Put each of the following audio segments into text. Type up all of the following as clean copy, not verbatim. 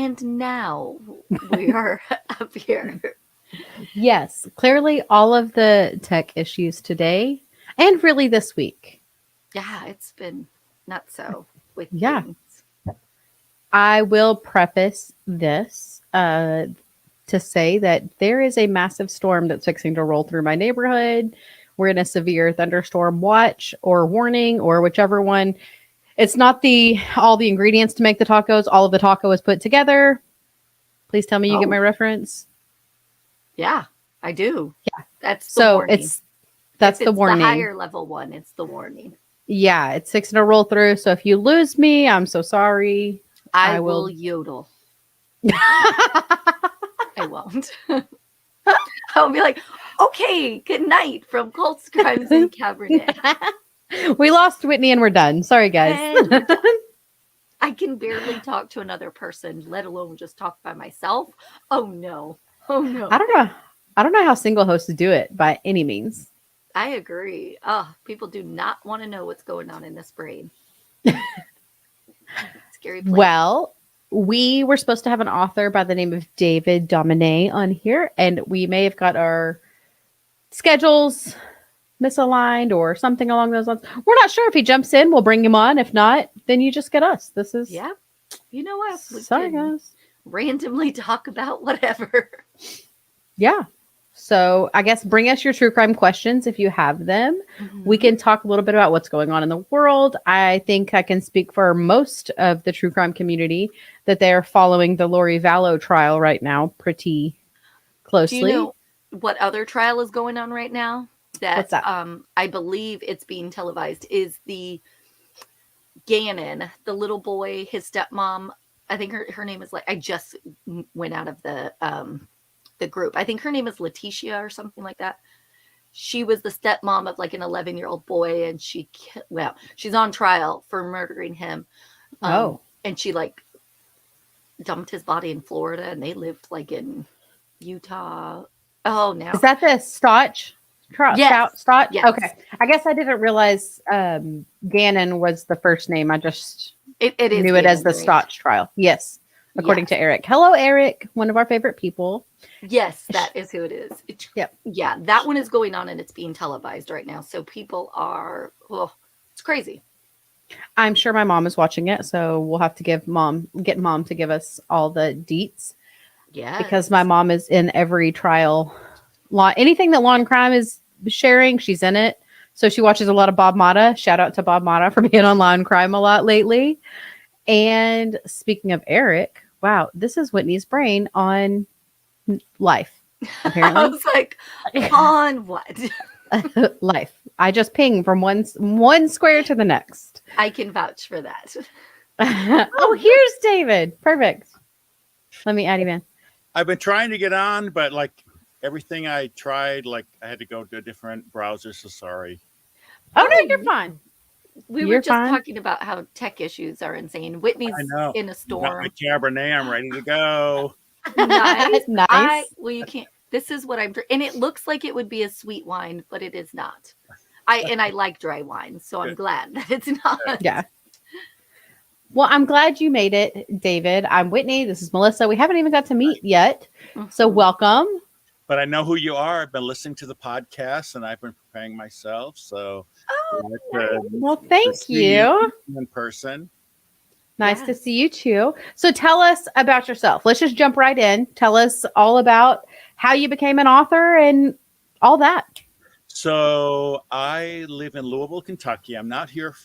And now we are up here. Yes, clearly all of the tech issues today and really this week. Yeah, it's been not so with Yeah, things. I will preface this to say that there is a massive storm that's fixing to roll through my neighborhood. We're in a severe thunderstorm watch or warning or whichever one. It's not the all the ingredients to make the tacos. All of the taco is put together. Please tell me you get my Oh, reference. yeah, I do. Yeah. That's the So warning. that's If the it's the warning. higher level one, it's the warning. Yeah, it's fixing to roll through. So if you lose me, I'm so sorry. I I will will. yodel. I won't. I'll be like, okay, good night from Colts Crimes and Cabernet. We lost Whitney and we're done. Sorry, guys. And we're done. I can barely talk to another person, let alone just talk by myself. Oh no. Oh no. I don't know. I don't know how single hosts do it by any means. I agree. People do not want to know what's going on in this brain. Scary place. Well, we were supposed to have an author by the name of David Dominé on here, and we may have got our schedules misaligned or something along those lines. We're not sure. If he jumps in, we'll bring him on. If not, then you just get us. This is Yeah. You know what? We sorry, can guys. randomly talk about whatever. Yeah. So I guess bring us your true crime questions if you have them. We can talk a little bit about what's going on in the world. I think I can speak for most of the true crime community that they are following the Lori Vallow trial right now pretty closely. Do you know what other trial is going on right now? What's that? I believe it's being televised is the Gannon, the little boy, his stepmom. I think her name is I just went out of the group. I think her name is Letitia or something like that. She was the stepmom of an 11-year-old boy, and she's on trial for murdering him. And she dumped his body in Florida, and they lived in Utah. Oh, now is that the Stotch? Yes. Stotch? Yes. Okay. I guess I didn't realize Gannon was the first name. I just it is knew it as the Stotch trial. Yes. According to Eric. Hello, Eric. One of our favorite people. Yes, that is who it is. Yep. Yeah, that one is going on and it's being televised right now. So people are, it's crazy. I'm sure my mom is watching it, so we'll have to get mom to give us all the deets. Yeah. Because my mom is in every trial. Anything that Law and Crime is sharing, she's in it. So she watches a lot of Bob Mata. Shout out to Bob Mata for being on Law and Crime a lot lately. And speaking of Eric, wow, this is Whitney's brain on life. Apparently, I was like, on what? Life. I just ping from one square to the next. I can vouch for that. Oh, here's David. Perfect. Let me add him in. I've been trying to get on, but everything I tried, I had to go to a different browser. So sorry. Oh no, you're fine. We were just talking about how tech issues are insane. Whitney's in a storm. Got my Cabernet. I'm ready to go. Nice. Nice. You can't. This is what I'm drinking. And it looks like it would be a sweet wine, but it is not. I like dry wine, so I'm glad that it's not. Yeah. Well, I'm glad you made it, David. I'm Whitney. This is Melissa. We haven't even got to meet yet. So welcome. But I know who you are. I've been listening to the podcast and I've been preparing myself. So well, thank you. In person. Nice to see you too. So tell us about yourself. Let's just jump right in. Tell us all about how you became an author and all that. So I live in Louisville, Kentucky. I'm not here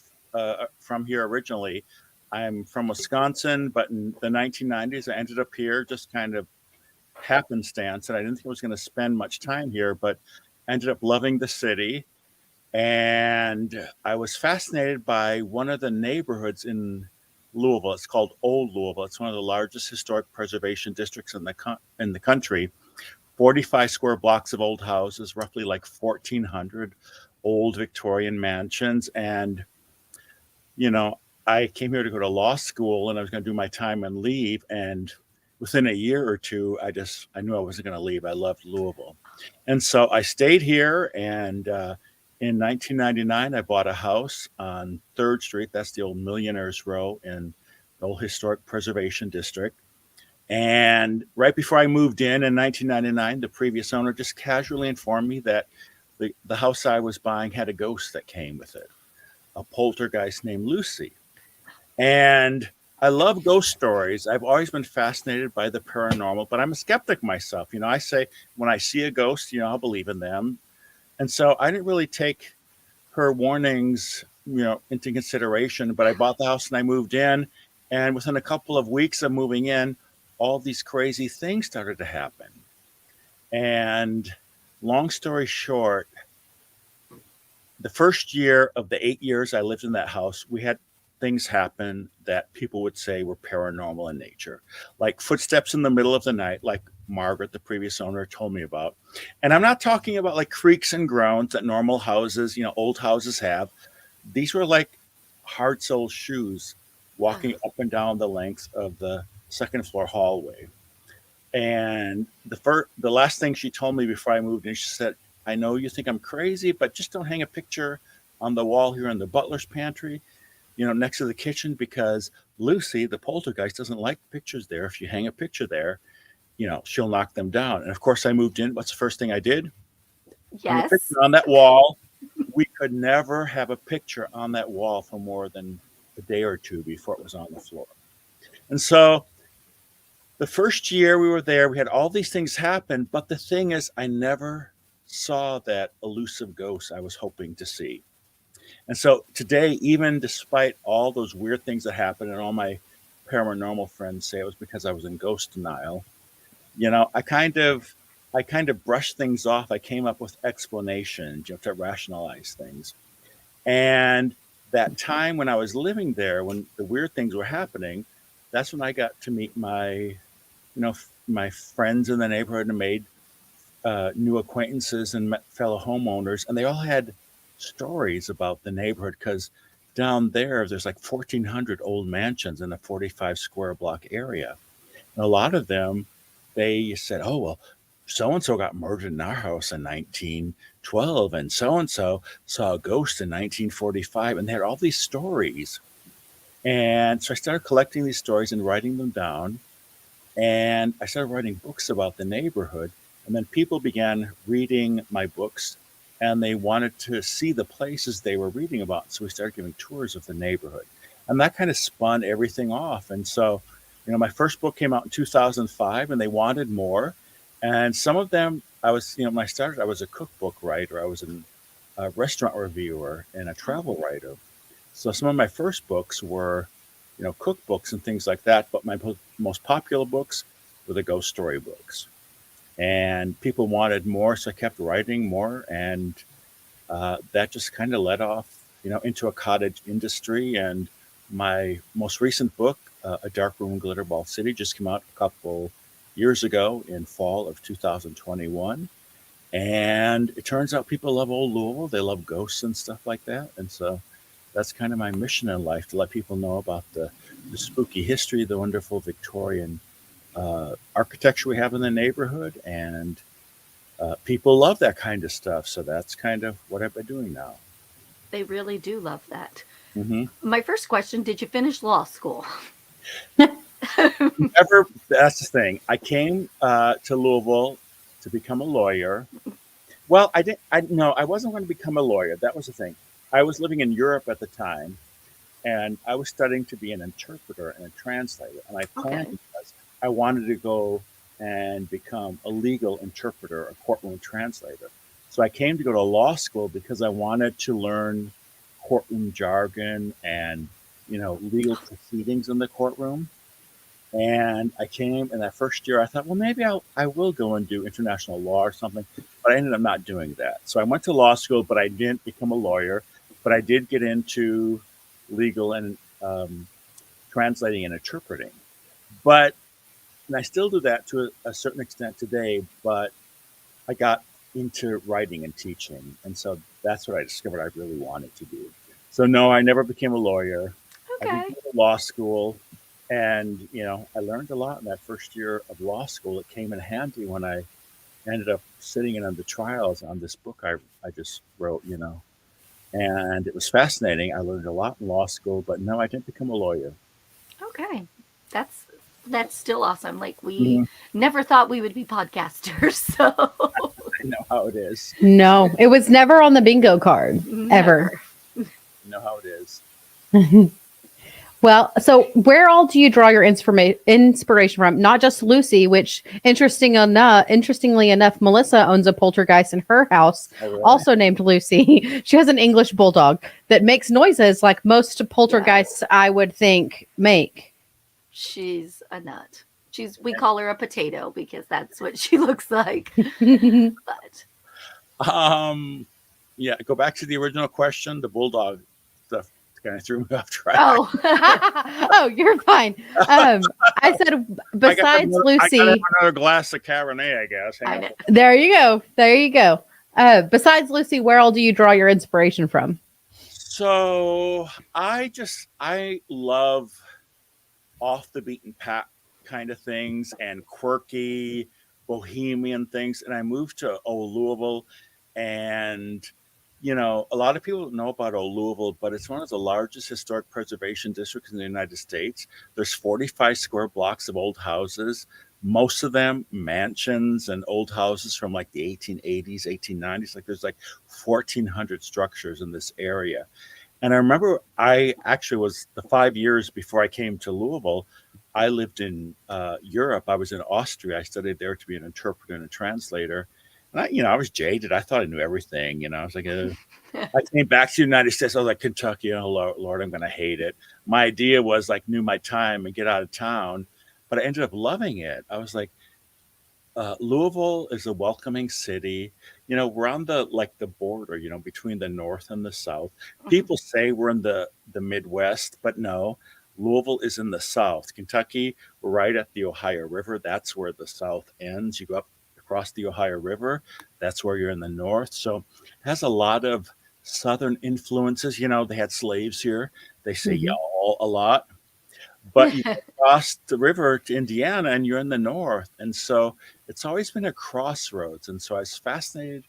from here originally. I'm from Wisconsin, but in the 1990s, I ended up here just kind of happenstance. And I didn't think I was going to spend much time here, but ended up loving the city. And I was fascinated by one of the neighborhoods in Louisville. It's called Old Louisville. It's one of the largest historic preservation districts in the country. 45 square blocks of old houses, roughly 1,400 old Victorian mansions. And, I came here to go to law school and I was going to do my time and leave. And within a year or two, I knew I wasn't going to leave. I loved Louisville. And so I stayed here. And in 1999, I bought a house on 3rd Street. That's the old Millionaires Row in the old Historic Preservation District. And right before I moved in 1999, the previous owner just casually informed me that the house I was buying had a ghost that came with it, a poltergeist named Lucy. And I love ghost stories. I've always been fascinated by the paranormal, but I'm a skeptic myself. I say when I see a ghost, I'll believe in them. And so I didn't really take her warnings, into consideration, but I bought the house and I moved in. And within a couple of weeks of moving in, all these crazy things started to happen. And long story short, the first year of the 8 years I lived in that house, we had things happen that people would say were paranormal in nature, like footsteps in the middle of the night, like Margaret, the previous owner, told me about. And I'm not talking about like creaks and groans that normal houses, old houses have. These were like hard soled shoes walking up and down the length of the second floor hallway. And the last thing she told me before I moved in, she said, "I know you think I'm crazy, but just don't hang a picture on the wall here in the butler's pantry, next to the kitchen, because Lucy, the poltergeist, doesn't like pictures there. If you hang a picture there, she'll knock them down." And of course, I moved in. What's the first thing I did? Hung a Yes. picture on that wall. We could never have a picture on that wall for more than a day or two before it was on the floor. And so the first year we were there, we had all these things happen. But the thing is, I never saw that elusive ghost I was hoping to see. And so today, even despite all those weird things that happened, and all my paranormal friends say it was because I was in ghost denial, I kind of brushed things off. I came up with explanations, to rationalize things. And that time when I was living there, when the weird things were happening, that's when I got to meet my friends in the neighborhood, and made new acquaintances and met fellow homeowners, and they all had stories about the neighborhood, because down there's like 1,400 old mansions in a 45 square block area. And a lot of them, they said, "Oh, well, so and so got murdered in our house in 1912, and so saw a ghost in 1945." And they had all these stories. And so I started collecting these stories and writing them down. And I started writing books about the neighborhood. And then people began reading my books, and they wanted to see the places they were reading about. So we started giving tours of the neighborhood. And that kind of spun everything off. And so, my first book came out in 2005, and they wanted more. And some of them, when I started, I was a cookbook writer, I was a restaurant reviewer, and a travel writer. So some of my first books were, cookbooks and things like that. But my most popular books were the ghost story books. And people wanted more, so I kept writing more. And that just kind of led off, into a cottage industry. And my most recent book, A Dark Room in Glitterball City, just came out a couple years ago in fall of 2021. And it turns out people love old Louisville. They love ghosts and stuff like that. And so that's kind of my mission in life, to let people know about the spooky history, the wonderful Victorian architecture we have in the neighborhood. And people love that kind of stuff. So that's kind of what I've been doing now. They really do love that. Hmm. My first question, did you finish law school? Never, that's the thing. I came to Louisville to become a lawyer. Well, I didn't. No, I wasn't going to become a lawyer. That was the thing. I was living in Europe at the time, and I was studying to be an interpreter and a translator. And I planned, Okay. because I wanted to go and become a legal interpreter, a courtroom translator. So I came to go to law school because I wanted to learn courtroom jargon and, legal proceedings in the courtroom. And I came in that first year, I thought, well, maybe I will go and do international law or something. But I ended up not doing that. So I went to law school, but I didn't become a lawyer. But I did get into legal and translating and interpreting. But, and I still do that to a certain extent today, but I got into writing and teaching. And so that's what I discovered I really wanted to do. So, no, I never became a lawyer. I did Okay. go to law school, and I learned a lot in that first year of law school. It came in handy when I ended up sitting in on the trials on this book I just wrote, and it was fascinating. I learned a lot in law school, but no, I didn't become a lawyer. Okay. That's That's still awesome. Like we Mhm. never thought we would be podcasters, so I know how it is. No, it was never on the bingo card ever. never. I know how it is. Well, so where all do you draw your inspiration from? Not just Lucy, which interestingly enough, Melissa owns a poltergeist in her house, Oh, really? also named Lucy. She has an English bulldog that makes noises like most poltergeists I would think make. She's a nut. We call her a potato because that's what she looks like. But Um, yeah, go back to the original question. The bulldog stuff kind of threw me off track. oh, Oh, you're fine. I said besides I Lucy. got another glass of Cabernet, I guess. I Hang know. on. There you go. There you go. Besides Lucy, where all do you draw your inspiration from? So I love off the beaten path kind of things and quirky bohemian things. And I moved to old Louisville, and a lot of people know about old Louisville, but it's one of the largest historic preservation districts in the United States. There's 45 square blocks of old houses, most of them mansions and old houses from like the 1880s, 1890s. Like there's like 1,400 structures in this area. And I remember I actually was the 5 years before I came to Louisville, I lived in Europe. I was in Austria. I studied there to be an interpreter and a translator. And I was jaded. I thought I knew everything. I was like, I came back to the United States. I was like, Kentucky, oh Lord, I'm going to hate it. My idea was like, knew my time and get out of town, but I ended up loving it. I was like, Louisville is a welcoming city. We're on the border, between the North and the South. People say we're in the Midwest, but no, Louisville is in the South. Kentucky, we're right at the Ohio River. That's where the South ends. You go up across the Ohio River. That's where you're in the North. So it has a lot of Southern influences. They had slaves here. They say Mhm. y'all a lot, but you cross the river to Indiana and you're in the North. And so it's always been a crossroads. And so I was fascinated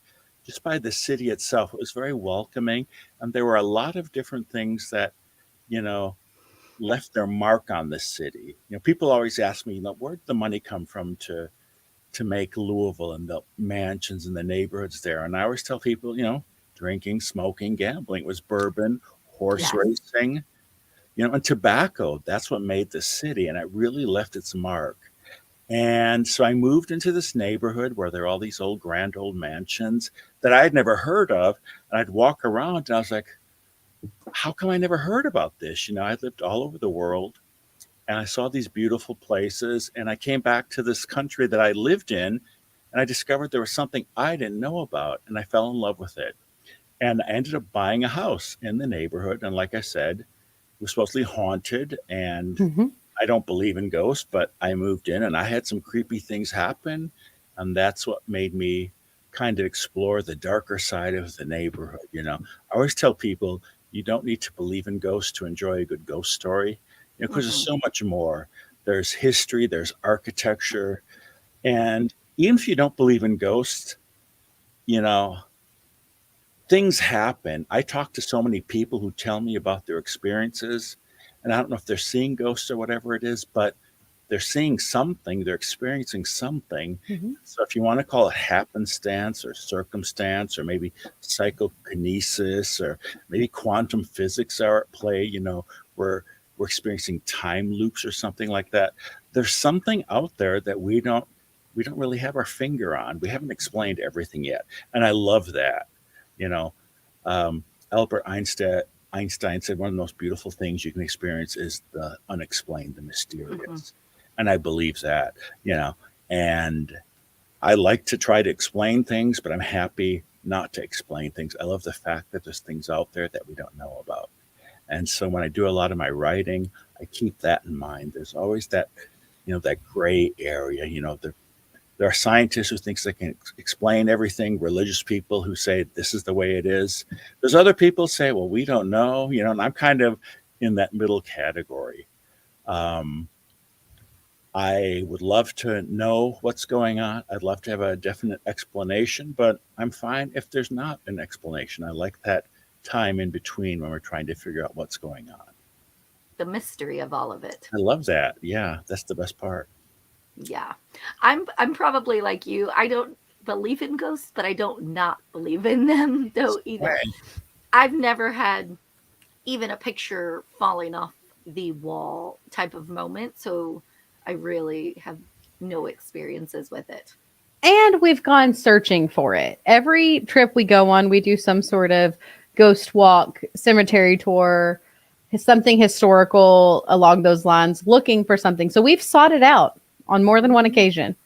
just by the city itself. It was very welcoming. And there were a lot of different things that, you know, left their mark on the city. People always ask me, where'd the money come from to make Louisville and the mansions and the neighborhoods there? And I always tell people, drinking, smoking, gambling. It was bourbon, horse Yes. racing, and tobacco. That's what made the city, and it really left its mark. And so I moved into this neighborhood where there are all these grand old mansions that I had never heard of. And I'd walk around and I was like, how come I never heard about this? I lived all over the world and I saw these beautiful places. And I came back to this country that I lived in and I discovered there was something I didn't know about. And I fell in love with it. And I ended up buying a house in the neighborhood. And like I said, it was supposedly haunted. And Mhm. I don't believe in ghosts, but I moved in and I had some creepy things happen. And that's what made me kind of explore the darker side of the neighborhood. I always tell people you don't need to believe in ghosts to enjoy a good ghost story, because there's Mhm. so much more. There's history, there's architecture. And even if you don't believe in ghosts, you know, things happen. I talk to so many people who tell me about their experiences, and I don't know if they're seeing ghosts or whatever it is, but they're seeing something, they're experiencing something. Mhm. So if you want to call it happenstance or circumstance or maybe psychokinesis or maybe quantum physics are at play, where we're experiencing time loops or something like that. There's something out there that we don't really have our finger on. We haven't explained everything yet. And I love that. You know, Albert Einstein said one of the most beautiful things you can experience is the unexplained, the Mhm. mysterious. And I believe that, you know, and I like to try to explain things, but I'm happy not to explain things. I love the fact that there's things out there that we don't know about. And so when I do a lot of my writing, I keep that in mind. There's always that, that gray area. There are scientists who think they can explain everything, religious people who say this is the way it is. There's other people who say, well, we don't know, and I'm kind of in that middle category. Um, I would love to know what's going on. I'd love to have a definite explanation, but I'm fine if there's not an explanation. I like that time in between when we're trying to figure out what's going on. the mystery of all of it. I love that. Yeah, that's the best part. Yeah. I'm probably like you. I don't believe in ghosts, but I don't not believe in them though either. Right. I've never had even a picture falling off the wall type of moment, so I really have no experiences with it. And we've gone searching for it. Every trip we go on, we do some sort of ghost walk, cemetery tour, something historical along those lines, looking for something. So we've sought it out on more than one occasion.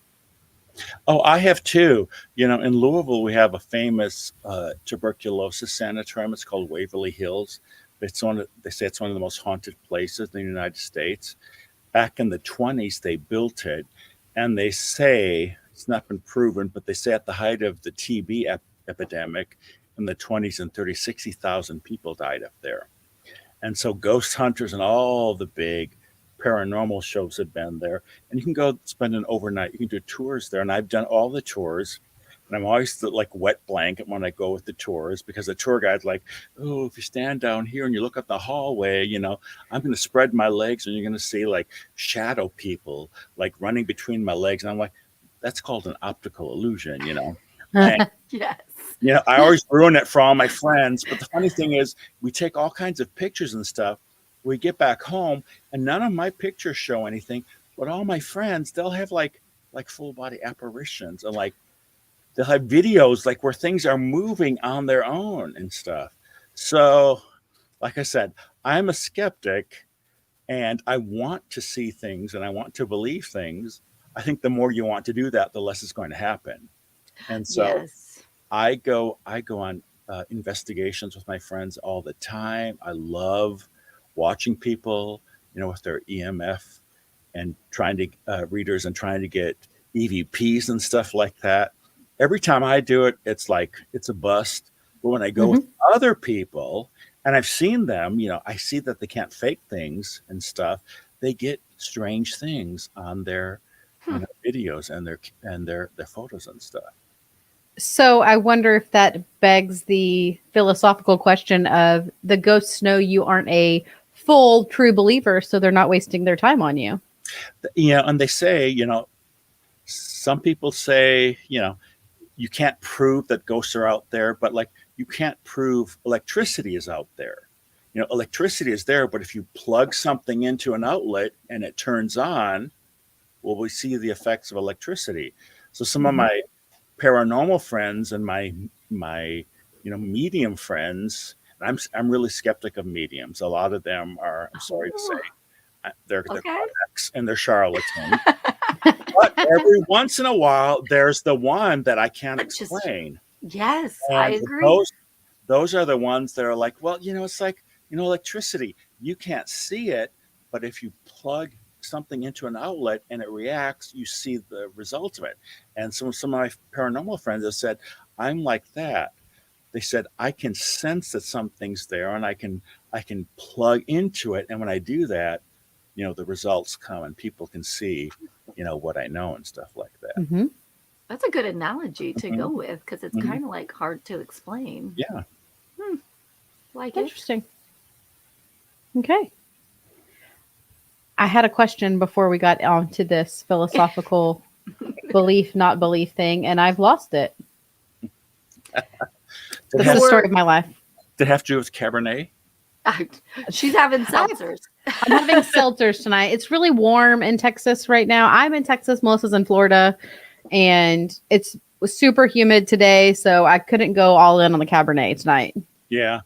Oh, I have too. In Louisville, we have a famous tuberculosis sanatorium. It's called Waverly Hills. They say it's one of the most haunted places in the United States. Back in the 20s, they built it, and they say it's not been proven, but they say at the height of the TB epidemic in the 20s and 30s, 60,000 people died up there. And so ghost hunters and all the big paranormal shows have been there. And you can go spend an overnight. You can do tours there. And I've done all the tours. And I'm always the wet blanket when I go with the tours, because the tour guide's like, oh, if you stand down here and you look up the hallway, I'm going to spread my legs and you're going to see like shadow people like running between my legs. And I'm like, that's called an optical illusion, And Yes. I always ruin it for all my friends. But the funny thing is, we take all kinds of pictures and stuff. We get back home, and none of my pictures show anything. But all my friends, they'll have like full body apparitions, and like they'll have videos like where things are moving on their own and stuff. So, like I said, I'm a skeptic, and I want to see things and I want to believe things. I think the more you want to do that, the less it's going to happen. And so Yes. I go on investigations with my friends all the time. I love watching people, with their EMF and trying to readers and trying to get EVPs and stuff like that. Every time I do it, it's like it's a bust. But when I go with other people, and I've seen them, I see that they can't fake things and stuff. They get strange things on their videos and their photos and stuff. So I wonder if that begs the philosophical question of the ghosts know you aren't a full true believer, so they're not wasting their time on you. And they say, some people say, you can't prove that ghosts are out there, but like you can't prove electricity is out there. Electricity is there, but if you plug something into an outlet and it turns on, well, we see the effects of electricity. So some of my paranormal friends and my medium friends, and I'm really skeptic of mediums. A lot of them are, I'm sorry to say, they're contacts and they're charlatans. But every once in a while, there's the one that I can't explain. Yes, and I agree. Those are the ones that are like, well, it's like, electricity. You can't see it, but if you plug something into an outlet and it reacts, you see the results of it. And some of my paranormal friends have said, I'm like that. They said, I can sense that something's there and I can plug into it. And when I do that, the results come and people can see, what I know and stuff like that. That's a good analogy to go with, because it's kind of like hard to explain. Yeah. Like Interesting. Okay. I had a question before we got onto this philosophical belief, not belief thing, and I've lost it. This is the story of my life. Did it have to do with Cabernet? She's having seltzers. I'm having seltzers tonight. It's really warm in Texas right now. I'm in Texas. Melissa's in Florida, and it's super humid today, so I couldn't go all in on the Cabernet tonight. Yeah,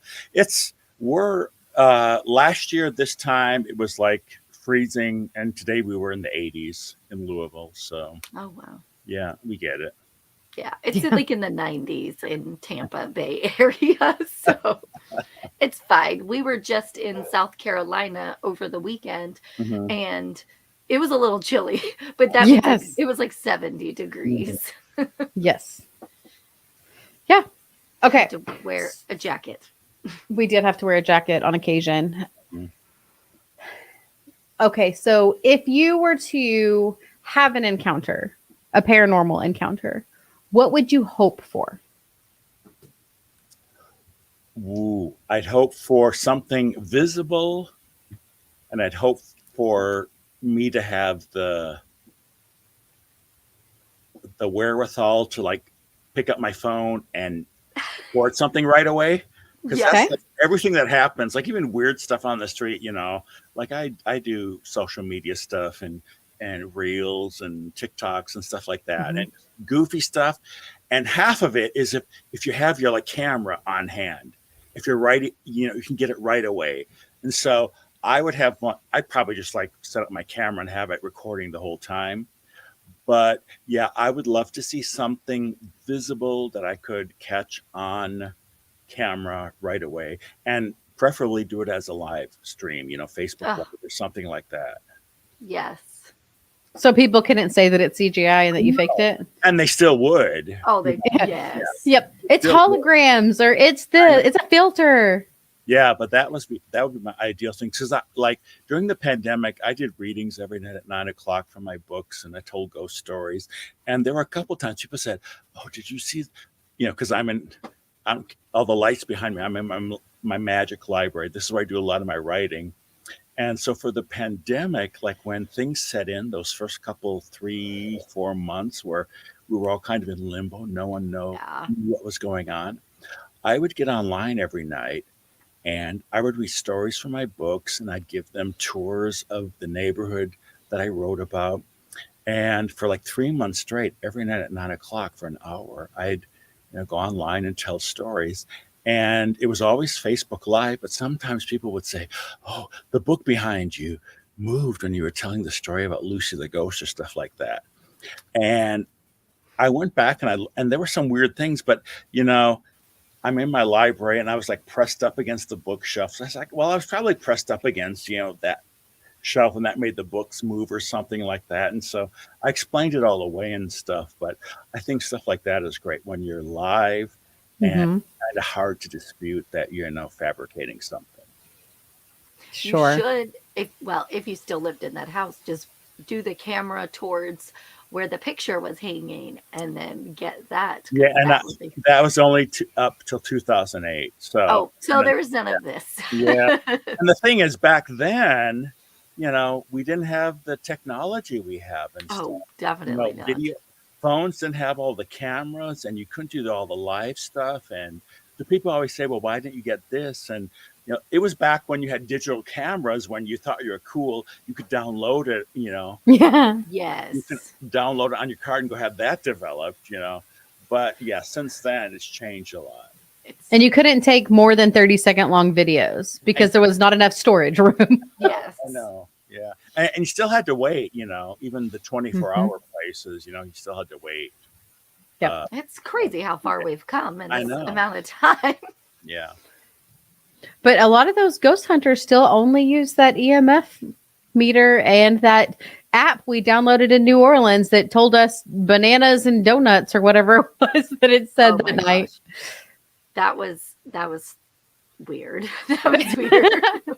we're last year this time it was like freezing, and today we were in the 80s in Louisville. So Oh wow. yeah, we get it. Yeah, it's like in the 90s in Tampa Bay area, so it's fine. We were just in South Carolina over the weekend, and it was a little chilly, but that means it was like 70 degrees. Yes. Yeah. Okay. To wear a jacket. We did have to wear a jacket on occasion. Okay, so if you were to have an encounter, a paranormal encounter, what would you hope for? Ooh, I'd hope for something visible and I'd hope for me to have the wherewithal to like pick up my phone and report something right away. Because Yeah. that's Okay. like everything that happens, like even weird stuff on the street, like I do social media stuff and reels and TikToks and stuff like that, Mhm. and goofy stuff. And half of it is if you have your like camera on hand, if you're writing, you can get it right away. And so I would have one. I'd probably just like set up my camera and have it recording the whole time. But yeah, I would love to see something visible that I could catch on camera right away, and preferably do it as a live stream, Facebook Oh, Live or something like that. yes. So people couldn't say that it's CGI and that you faked it. And they still would. Oh, they Yeah. yes. Yep, it's Still would. holograms or it's a filter. Yeah, but that would be my ideal thing. Because like during the pandemic, I did readings every night at 9 o'clock for my books, and I told ghost stories. And there were a couple times people said, "Oh, did you see?" Because I'm all the lights behind me. I'm in my magic library. This is where I do a lot of my writing. And so for the pandemic, like when things set in, those first couple 3-4 months where we were all kind of in limbo, no one knew Yeah. what was going on. I would get online every night and I would read stories from my books, and I'd give them tours of the neighborhood that I wrote about. And for like 3 months straight, every night at 9 o'clock for an hour, I'd go online and tell stories. And it was always Facebook Live, but sometimes people would say, "Oh, the book behind you moved when you were telling the story about Lucy the ghost," or stuff like that. And I went back and there were some weird things, but I'm in my library and I was like pressed up against the bookshelf. So I was like, well, I was probably pressed up against, that shelf, and that made the books move or something like that. And so I explained it all away and stuff. But I think stuff like that is great when you're live, and Mm-hmm. kind of hard to dispute that you're fabricating something. Sure. You should, if you still lived in that house, just do the camera towards where the picture was hanging, and then get that. 'Cause Yeah, and that would be. that was only up till 2008. So Oh, so and then- there was none of this. yeah. And the thing is, back then, we didn't have the technology we have and stuff. Oh, definitely not. Video phones didn't have all the cameras, and you couldn't do all the live stuff. And the people always say, "Well, why didn't you get this?" And it was back when you had digital cameras. When you thought you were cool, you could download it. Yeah. You Yes. could download it on your card and go have that developed. But yeah, since then it's changed a lot. And you couldn't take more than 30-second long videos because there was not enough storage room. Yes. I know. Yeah. And you still had to wait, even the 24-hour places, you still had to wait. Yep. It's crazy how far we've come in I this know. amount of time. Yeah. But a lot of those ghost hunters still only use that EMF meter and that app we downloaded in New Orleans that told us bananas and donuts or whatever it was that it said Oh my that night. gosh. That was weird. That was weird.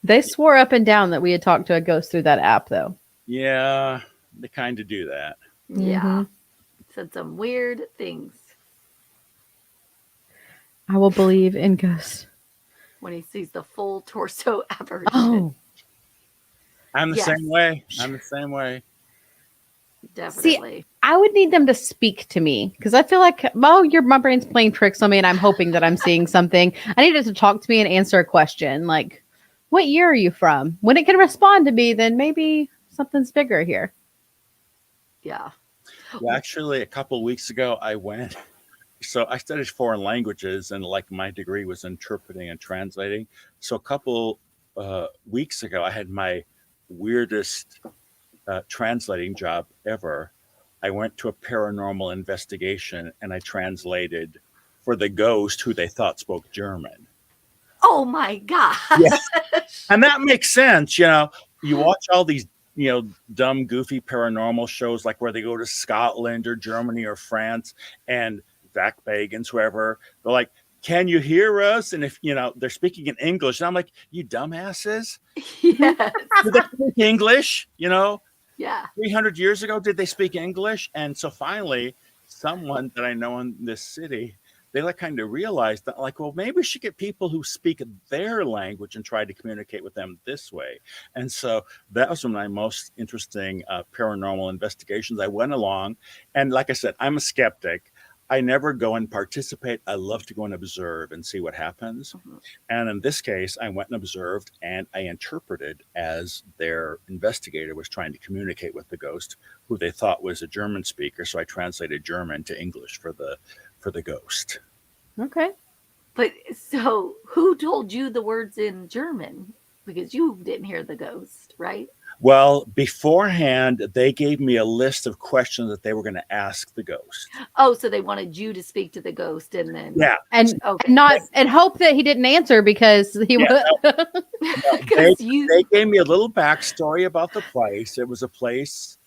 They swore up and down that we had talked to a ghost through that app, though. Yeah. They kind of do that. Yeah. Mhm. Said some weird things I will believe in ghosts. when he sees the full torso apparition. Oh, I'm the Yes. same way. I'm the same way. Definitely. I would need them to speak to me because I feel like, my brain's playing tricks on me and I'm hoping that I'm seeing something. I need it to talk to me and answer a question like, what year are you from? When it can respond to me, then maybe something's bigger here. Yeah. Well, actually, a couple of weeks ago, so I studied foreign languages, and like my degree was interpreting and translating. So a couple weeks ago, I had my weirdest translating job ever. I went to a paranormal investigation and I translated for the ghost who they thought spoke German. Oh my gosh. Yes. And that makes sense. You watch all these, dumb, goofy paranormal shows like where they go to Scotland or Germany or France, and Zach Bagans, whoever, they're like, "Can you hear us?" And if, they're speaking in English, and I'm like, "You dumbasses. Yes. Did they speak English? Yeah. 300 years ago, did they speak English?" And so finally, someone that I know in this city they like kind of realized that, like, well, maybe we should get people who speak their language and try to communicate with them this way. And so that was one of my most interesting paranormal investigations. I went along, and like I said, I'm a skeptic. I never go and participate. I love to go and observe and see what happens. Mhm. And in this case, I went and observed, and I interpreted as their investigator was trying to communicate with the ghost, who they thought was a German speaker. So I translated German to English for the ghost. Okay. But so who told you the words in German? Because you didn't hear the ghost, right? Well, beforehand, they gave me a list of questions that they were going to ask the ghost. Oh, so they wanted you to speak to the ghost and then Yeah, And okay. not and hope that he didn't answer because he Yeah, was. they, Because you they gave me a little backstory about the place. It was a place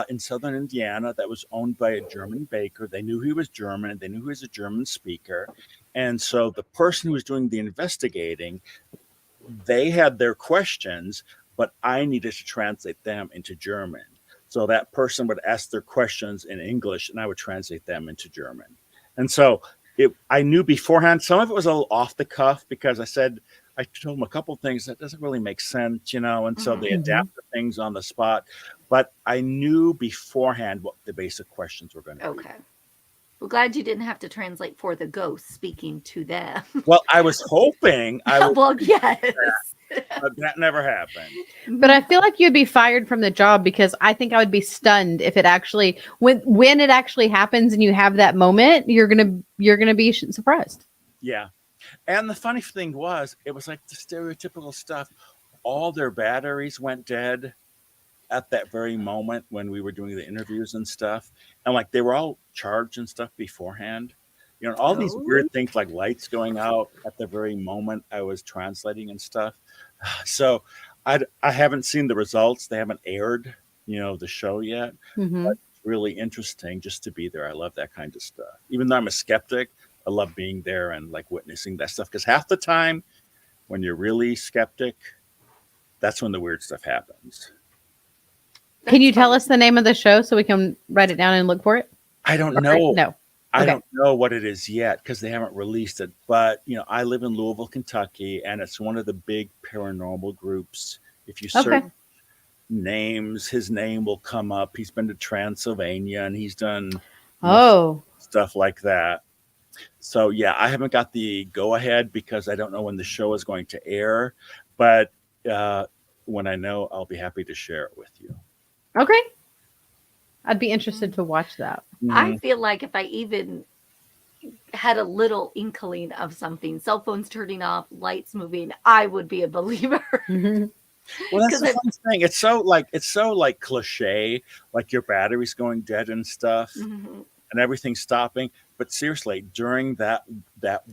in southern Indiana that was owned by a German baker. They knew he was German. They knew he was a German speaker. And so the person who was doing the investigating, they had their questions, but I needed to translate them into German. So that person would ask their questions in English, and I would translate them into German. And so I knew beforehand. Some of it was a little off the cuff because I told them a couple things that doesn't really make sense, and so they Mhm. adapted things on the spot. But I knew beforehand what the basic questions were going to be. okay. Well, glad you didn't have to translate for the ghost speaking to them. Well, I was hoping I would, Well, yes. but that never happened. But I feel like you'd be fired from the job because I think I would be stunned if it actually when it actually happens and you have that moment, you're gonna be surprised. Yeah. And the funny thing was, it was like the stereotypical stuff. All their batteries went dead at that very moment when we were doing the interviews and stuff. And like they were all charged and stuff beforehand. All these Oh. weird things like lights going out at the very moment I was translating and stuff. So I haven't seen the results. They haven't aired, the show yet. Mm-hmm. But it's really interesting just to be there. I love that kind of stuff. Even though I'm a skeptic, I love being there and like witnessing that stuff. Because half the time when you're really skeptic, that's when the weird stuff happens. Can you That's tell funny. us the name of the show so we can write it down and look for it? I don't Or- know. No. I Okay. don't know what it is yet because they haven't released it. But I live in Louisville, Kentucky, and it's one of the big paranormal groups. If you search Okay. names, his name will come up. He's been to Transylvania and he's done Oh. stuff like that. So yeah, I haven't got the go ahead because I don't know when the show is going to air. But when I know, I'll be happy to share it with you. Okay. I'd be interested to watch that. I feel like if I even had a little inkling of something, cell phones turning off, lights moving, I would be a believer. Mhm. Well, that's 'Cause the it- funny thing. It's so like cliche, like your battery's going dead and stuff, Mhm. and everything's stopping. But seriously, during that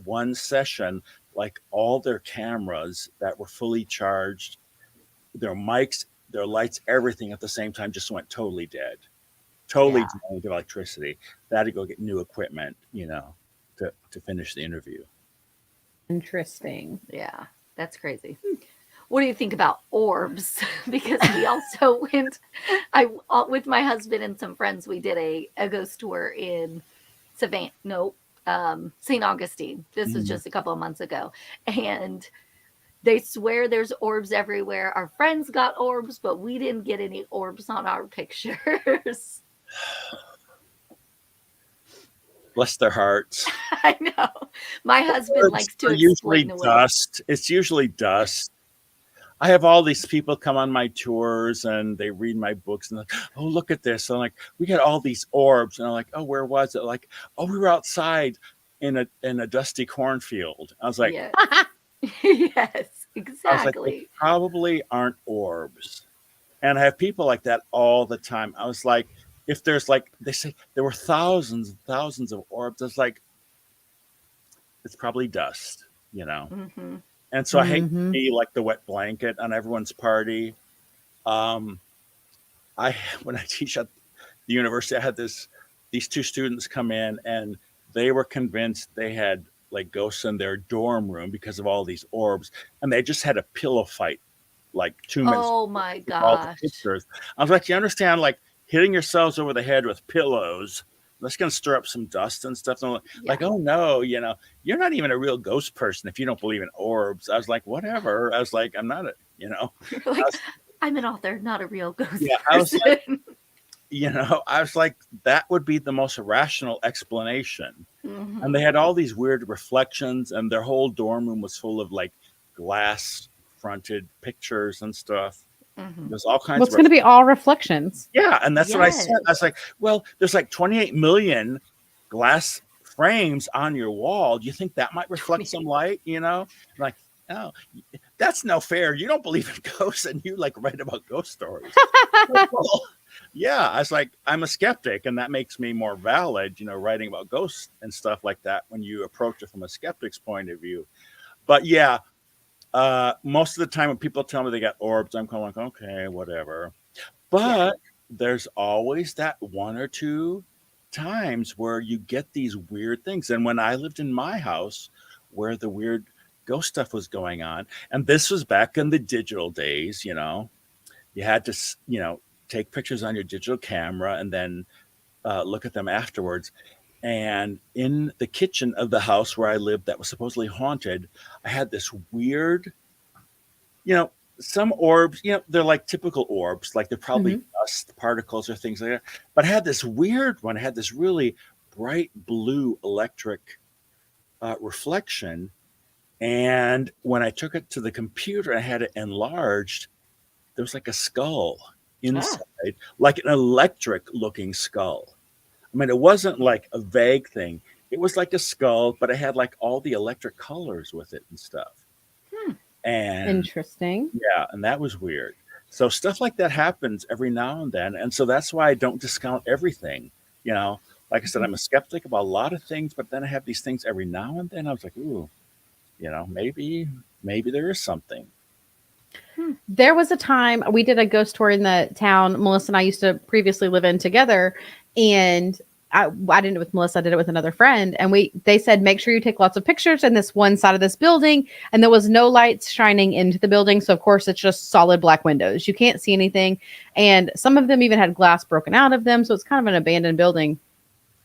one session, like all their cameras that were fully charged, their mics, their lights, everything at the same time just went totally dead, totally Yeah. drained of electricity. They had to go get new equipment, to finish the interview. Interesting. Yeah, that's crazy. What do you think about orbs? Because we also went, with my husband and some friends, we did a ghost tour in St. Augustine. This was Mhm. just a couple of months ago. And they swear there's orbs everywhere. Our friends got orbs, but we didn't get any orbs on our pictures. Bless their hearts. I know. My husband likes to They're usually explain away. dust. It's usually dust. I have all these people come on my tours and they read my books and like, oh, look at this. And I'm like, we got all these orbs. And I'm like, oh, where was it? Like, oh, we were outside in a dusty cornfield. I was like, Yes. Yes, they exactly. probably aren't orbs. And I have people like that all the time. I was like, if there's like, they say there were thousands and thousands of orbs. I was like, it's probably dust, Hmm. And so I hate to Mhm. be like the wet blanket on everyone's party. Um, when I teach at the university, I had these two students come in and they were convinced they had like ghosts in their dorm room because of all these orbs, and they just had a pillow fight like 2 minutes Oh my with all the gosh. pictures. I was like, you understand, like hitting yourselves over the head with pillows, that's going to stir up some dust and stuff. And I'm Yeah. like, oh no, you're not even a real ghost person if you don't believe in orbs. I was like, whatever. I was like, I'm not You're I like, was, I'm an author, not a real ghost yeah, I was like, person. I was like, that would be the most rational explanation. And they Mhm. had all these weird reflections, and their whole dorm room was full of like glass fronted pictures and stuff. Mhm. There's all Well, kinds it's of going to be all reflections. yeah, and that's what I said. I Yes. was like, well, there's like 28 million glass frames on your wall. Do you think that might reflect 28. some light? Like, oh, that's no fair. You don't believe in ghosts, and you like write about ghost stories. Well, yeah, I was like, I'm a skeptic, and that makes me more valid, writing about ghosts and stuff like that when you approach it from a skeptic's point of view. But yeah, most of the time when people tell me they got orbs, I'm kind of like, okay, whatever. Yeah. But there's always that one or two times where you get these weird things. And when I lived in my house where the weird ghost stuff was going on, and this was back in the digital days, you had to, take pictures on your digital camera and then look at them afterwards. And in the kitchen of the house where I lived that was supposedly haunted, I had this weird, you know, some orbs, they're like typical orbs, like they're probably Mhm. dust particles or things like that. But I had this weird one, I had this really bright blue electric reflection. And when I took it to the computer, I had it enlarged. There was like a skull Ah. inside, like an electric looking skull. I mean, it wasn't like a vague thing. It was like a skull, but it had like all the electric colors with it and stuff. Hmm. And Interesting. yeah, and that was weird. So stuff like that happens every now and then. And so that's why I don't discount everything. You know, like I said, I'm a skeptic about a lot of things, but then I have these things every now and then. I was like, ooh, maybe there is something. Hmm. There was a time we did a ghost tour in the town Melissa and I used to previously live in together, and I didn't do it with Melissa, I did it with another friend, and they said make sure you take lots of pictures in this one side of this building, and there was no lights shining into the building, so of course it's just solid black windows. You can't see anything, and some of them even had glass broken out of them, so it's kind of an abandoned building.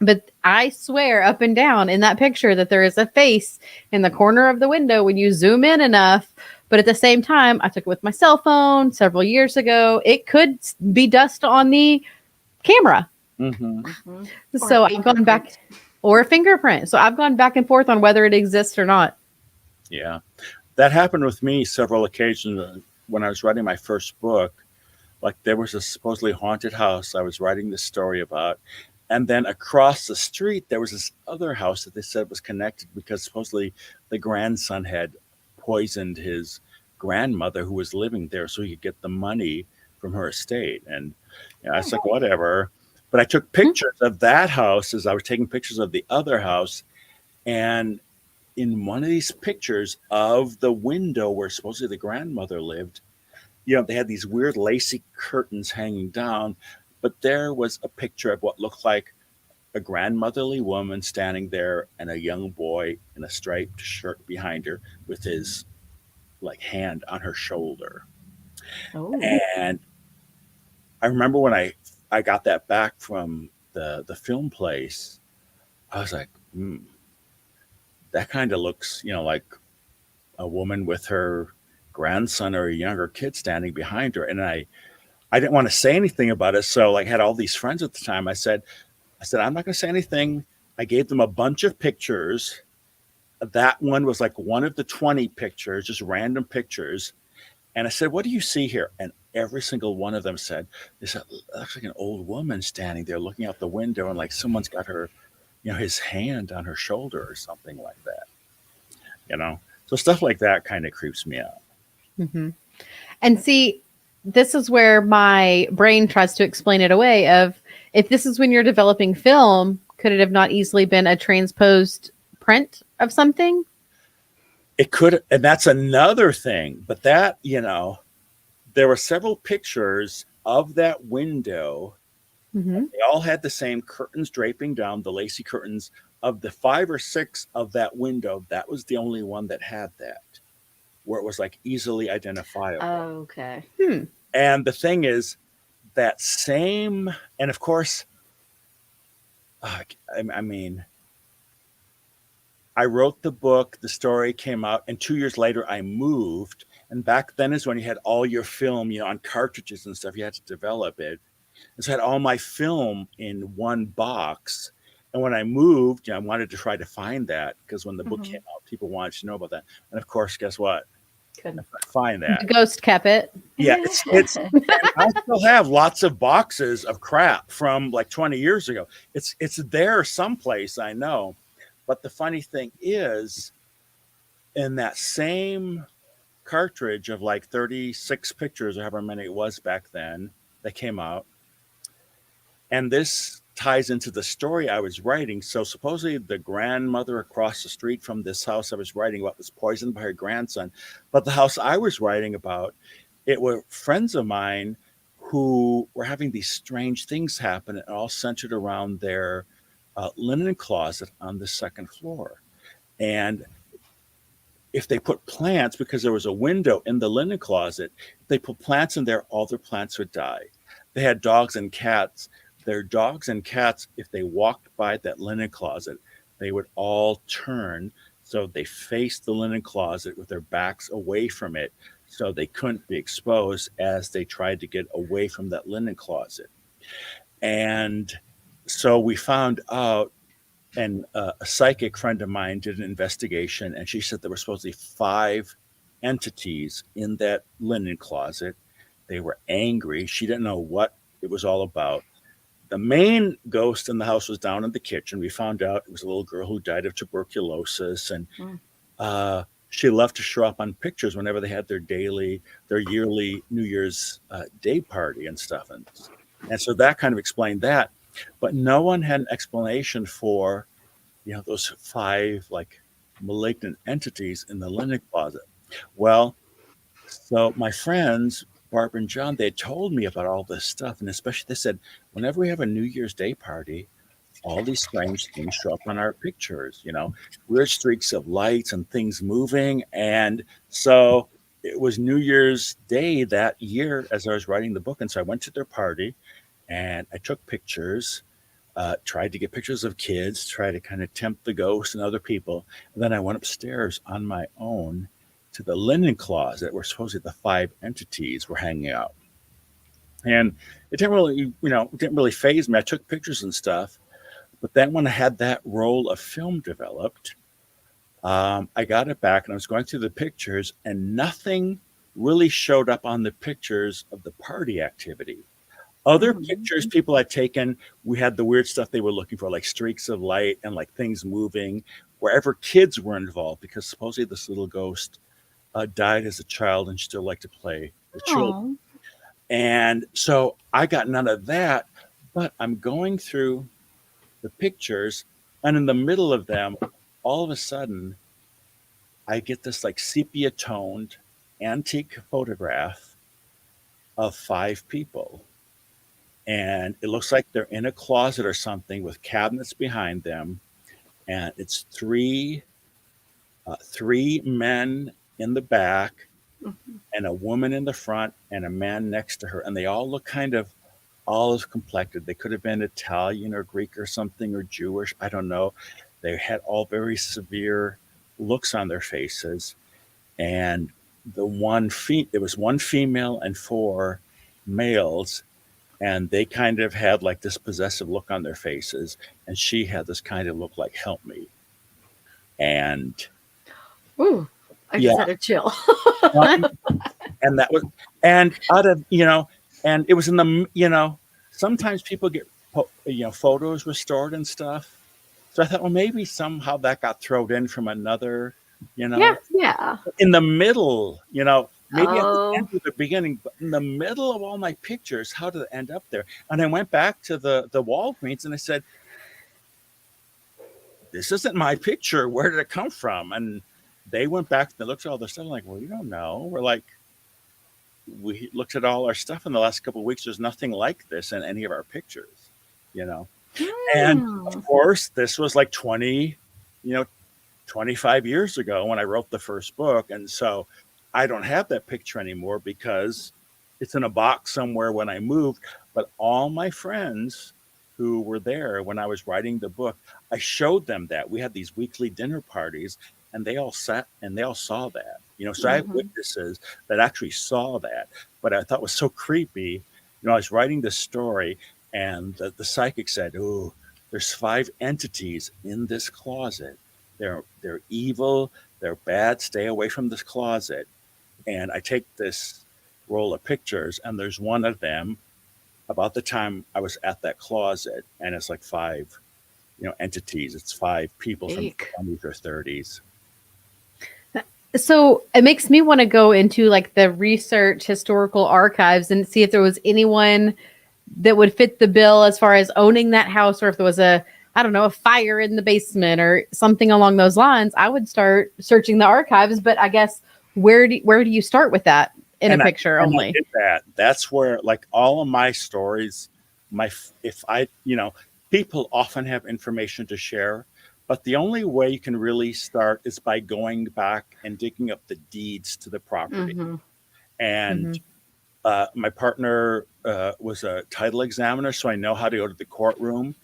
But I swear up and down in that picture that there is a face in the corner of the window when you zoom in enough. But at the same time, I took it with my cell phone several years ago. It could be dust on the camera. Mm-hmm. Mhm. Or a So I've gone back, fingerprint. or a fingerprint. So I've gone back and forth on whether it exists or not. Yeah. That happened with me several occasions when I was writing my first book. Like there was a supposedly haunted house I was writing this story about. And then across the street, there was this other house that they said was connected because supposedly the grandson had poisoned his grandmother who was living there so he could get the money from her estate. And I was like, whatever. But I took Hmm. pictures of that house as I was taking pictures of the other house. And in one of these pictures of the window where supposedly the grandmother lived, they had these weird lacy curtains hanging down, but there was a picture of what looked like a grandmotherly woman standing there and a young boy in a striped shirt behind her with his like hand on her shoulder. Oh. And I remember when I got that back from the film place, I was like, that kind of looks, like a woman with her grandson or a younger kid standing behind her. And I didn't want to say anything about it. So like I had all these friends at the time. I said, I'm not going to say anything. I gave them a bunch of pictures. That one was like one of the 20 pictures, just random pictures. And I said, what do you see here? And every single one of them said, they said, looks like an old woman standing there looking out the window and like someone's got her, his hand on her shoulder or something like that. So stuff like that kind of creeps me out. Mm-hmm. And see, this is where my brain tries to explain it away of if this is when you're developing film, could it have not easily been a transposed print of something? It could, and that's another thing. But that, there were several pictures of that window. Mm-hmm. They all had the same curtains draping down, the lacy curtains. Of the 5 or 6 of that window, that was the only one that had that, where it was like easily identifiable. Okay. Hmm. And the thing is, that same, and of course, I mean, I wrote the book, the story came out, and 2 years later I moved. And back then is when you had all your film, on cartridges and stuff. You had to develop it. And so I had all my film in one box. And when I moved, I wanted to try to find that because when the book Mhm. came out, people wanted to know about that. And of course, guess what? Couldn't. I find The that. ghost kept it. Yeah, and I still have lots of boxes of crap from like 20 years ago. It's there someplace, I know. But the funny thing is, in that same cartridge of like 36 pictures or however many it was back then that came out, and this ties into the story I was writing. So supposedly the grandmother across the street from this house I was writing about was poisoned by her grandson. But the house I was writing about, it were friends of mine who were having these strange things happen, and all centered around their linen closet on the second floor. And if they put plants, because there was a window in the linen closet, if they put plants in there, all their plants would die. They had dogs and cats. Their dogs and cats, if they walked by that linen closet, they would all turn so they faced the linen closet with their backs away from it so they couldn't be exposed as they tried to get away from that linen closet. And so we found out, and a psychic friend of mine did an investigation, and she said there were supposedly 5 entities in that linen closet. They were angry. She didn't know what it was all about. The main ghost in the house was down in the kitchen. We found out it was a little girl who died of tuberculosis, and Mm. she loved to show up on pictures whenever they had their yearly New Year's Day party and stuff, and so that kind of explained that. But no one had an explanation for those 5 like malignant entities in the linen closet. Well, so my friends, Barb and John, they told me about all this stuff. And especially they said, whenever we have a New Year's Day party, all these strange things show up on our pictures, weird streaks of lights and things moving. And so it was New Year's Day that year as I was writing the book. And so I went to their party and I took pictures, tried to get pictures of kids, try to kind of tempt the ghosts and other people. And then I went upstairs on my own to the linen closet where supposedly the 5 entities were hanging out. And it didn't really phase me. I took pictures and stuff. But then when I had that roll of film developed, I got it back and I was going through the pictures, and nothing really showed up on the pictures of the party activity. Other pictures Mhm. people had taken, we had the weird stuff they were looking for, like streaks of light and like things moving, wherever kids were involved, because supposedly this little ghost died as a child and still liked to play with children. Oh. And so I got none of that, but I'm going through the pictures, and in the middle of them, all of a sudden, I get this like sepia toned antique photograph of 5 people. And it looks like they're in a closet or something with cabinets behind them. And it's three men in the back Mhm. and a woman in the front and a man next to her. And they all look kind of olive complected. They could have been Italian or Greek or something, or Jewish. I don't know. They had all very severe looks on their faces. And it was one female and 4 males, and they kind of had like this possessive look on their faces, and she had this kind of look like "help me." And Ooh, I just yeah, had a chill. um, and that was, and out of and it was in the sometimes people get photos restored and stuff. So I thought, well, maybe somehow that got thrown in from another, you Yeah. know, Yeah. in the middle, maybe at the end Oh. or the beginning, but in the middle of all my pictures, how did it end up there? And I went back to the Walgreens and I said, this isn't my picture. Where did it come from? And they went back and they looked at all their stuff. I'm like, well, you don't know. We're like, we looked at all our stuff in the last couple of weeks. There's nothing like this in any of our pictures, you know. And of Hmm. course, this was like you know, 25 years ago when I wrote the first book. And so I don't have that picture anymore because it's in a box somewhere when I moved. But all my friends who were there when I was writing the book. I showed them that. We had these weekly dinner parties, and they all sat and they all saw that. So I have Mm-hmm. witnesses that actually saw that. But I thought it was so creepy. I was writing this story, and the psychic said, "Oh, there's 5 entities in this closet. They're evil. They're bad. Stay away from this closet." And I take this roll of pictures, and there's one of them about the time I was at that closet, and it's like 5, entities. It's 5 people from Eek. 20s or 30s. So it makes me want to go into like the research historical archives and see if there was anyone that would fit the bill as far as owning that house, or if there was I don't know, a fire in the basement or something along those lines. I would start searching the archives, but I guess where do you start with that in a And I picture and I only? did that. That's where, like, all of my stories, if I, people often have information to share, but the only way you can really start is by going back and digging up the deeds to the property. Mm-hmm. And Mm-hmm. my partner was a title examiner, so I know how to go to the courtroom.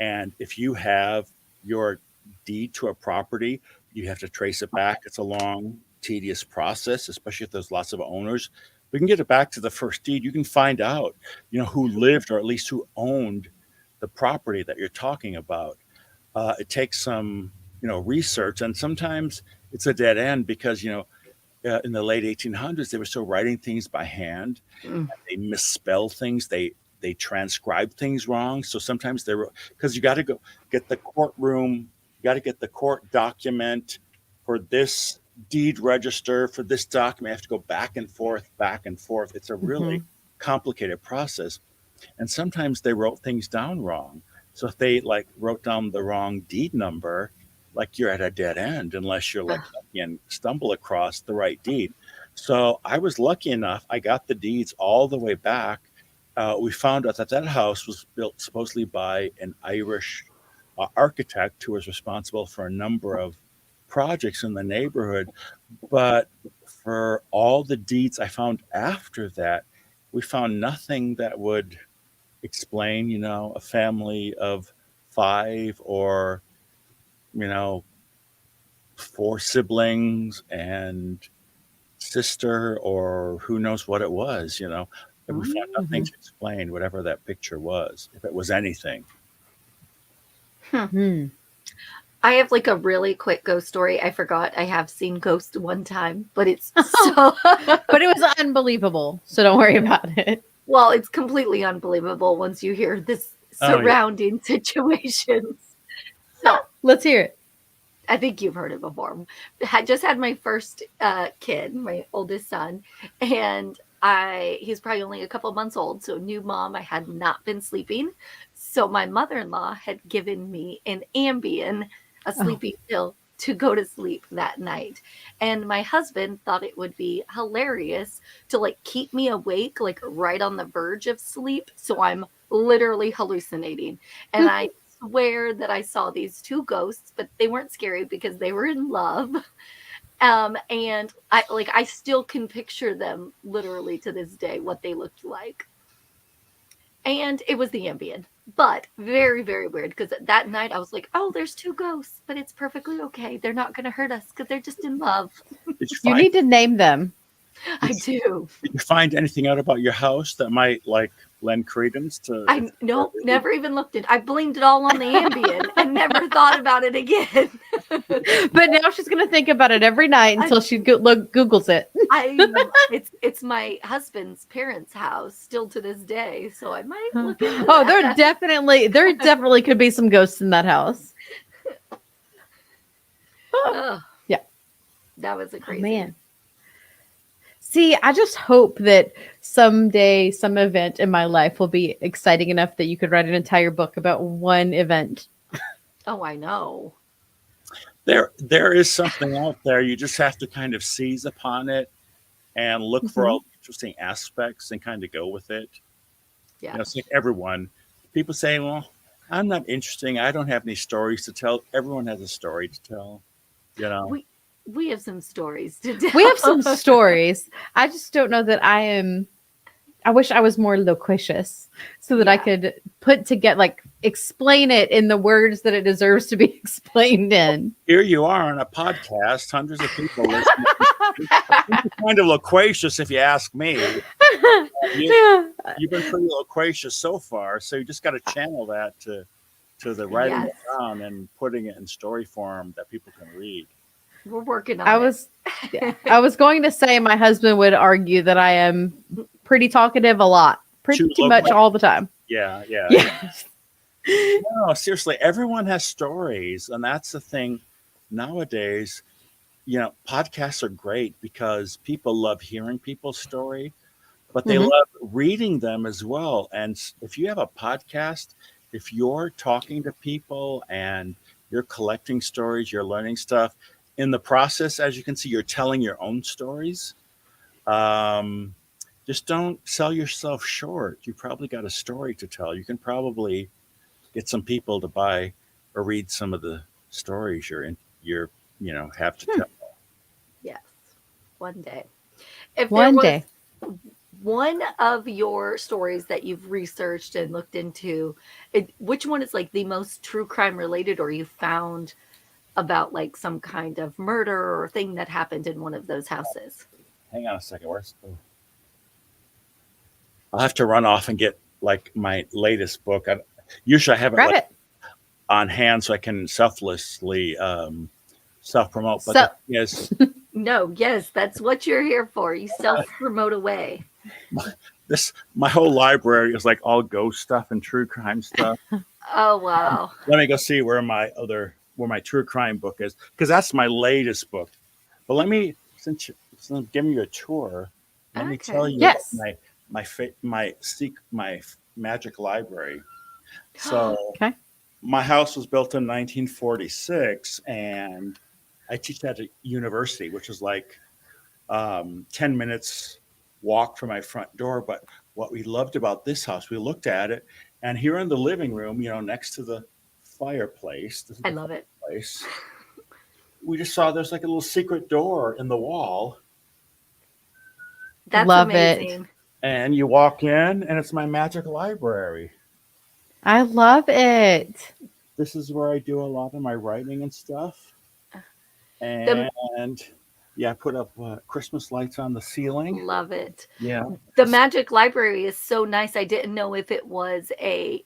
And if you have your deed to a property, you have to trace it back. It's a long, tedious process, especially if there's lots of owners. We can get it back to the first deed. You can find out, who lived or at least who owned the property that you're talking about. It takes some, research, and sometimes it's a dead end because, in the late 1800s, they were still writing things by hand. Mm. They misspell things. They transcribe things wrong. So sometimes they're, because you got to go get the courtroom, you got to get the court document for this deed register for this document. You have to go back and forth, back and forth. It's a Mm-hmm. really complicated process. And sometimes they wrote things down wrong. So if they like wrote down the wrong deed number, like, you're at a dead end unless you're like lucky and stumble across the right deed. So I was lucky enough. I got the deeds all the way back. We found out that that house was built supposedly by an Irish architect who was responsible for a number of projects in the neighborhood. But for all the deeds I found after that, we found nothing that would explain, a family of 5 or, you know, 4 siblings and sister, or who knows what it was, And we found nothing Mm-hmm. to explain whatever that picture was, if it was anything. Hmm. Hmm. I have like a really quick ghost story. I forgot I have seen ghosts one time, but it's so But it was unbelievable, so don't worry about it. well, it's completely unbelievable once you hear this Oh, yeah. surrounding situations. So Let's hear it. I think you've heard it before. Had just had my first kid, my oldest son, and he's probably only a couple months old, so new mom. I had not been sleeping, so my mother-in-law had given me an Ambien, a Oh. sleeping pill, to go to sleep that night. And my husband thought it would be hilarious to like keep me awake, like right on the verge of sleep, so I'm literally hallucinating. And I swear that I saw these 2 ghosts, but they weren't scary because they were in love. And I still can picture them literally to this day, what they looked like. And it was the Ambien. But very, very weird because that night I was like, oh, there's 2 ghosts, but it's perfectly okay. They're not going to hurt us because they're just in love. Did you You find need to name them. I do. did you find anything out about your house that might like lend credence to? I no, never even looked at. I blamed it all on the Ambien and never thought about it again. But now she's going to think about it every night until she Googles it. It's my husband's parents' house still to this day, so I might look into Oh, that. there definitely could be some ghosts in that house. Ugh, Yeah. that was a Oh, crazy. man. See, I just hope that someday some event in my life will be exciting enough that you could write an entire book about one event. Oh, I know. There is something out there. You just have to kind of seize upon it and look for all the interesting aspects and kind of go with it. Yeah. It's like everyone. People say, well, I'm not interesting. I don't have any stories to tell. Everyone has a story to tell. We have some stories to tell. We have some stories. I just don't know that I am I wish I was more loquacious so that I could put together, like, explain it in the words that it deserves to be explained in. Here you are on a podcast, hundreds of people listening. You're kind of loquacious, if you ask me. Yeah. You've been pretty loquacious so far, so you just got to channel that to the writing Yes. it down and putting it in story form that people can read. We're working on I it. was going to say my husband would argue that I am pretty talkative a lot, pretty much all the time. Yeah. Yes. No, seriously, everyone has stories, and that's the thing nowadays. Podcasts are great because people love hearing people's story, but they love reading them as well. And if you have a podcast, if you're talking to people and you're collecting stories, you're learning stuff, in the process, as you can see, you're telling your own stories. Just don't sell yourself short. You probably got a story to tell. You can probably get some people to buy or read some of the stories you're have to tell. Yes, one day. If One there was day. one of your stories that you've researched and looked into, which one is like the most true crime related, or you found about like some kind of murder or thing that happened in one of those houses? Hang on a second. I'll have to run off and get like my latest book. Usually I have it on hand so I can selflessly self-promote. But yes. No, yes, that's what you're here for. You self-promote away. My whole library is like all ghost stuff and true crime stuff. Oh wow. Let me go see where my true crime book is, because that's my latest book. But since I'm giving you a tour, let me tell you my magic library. So my house was built in 1946, and I teach at a university, which is like 10 minutes walk from my front door. But what we loved about this house, we looked at it, and here in the living room, next to the fireplace, I love it. We just saw there's like a little secret door in the wall. That's amazing. It. And you walk in, and it's my magic library. I love it. This is where I do a lot of my writing and stuff. And I put up Christmas lights on the ceiling. Love it. Yeah. The magic library is so nice. I didn't know if it was a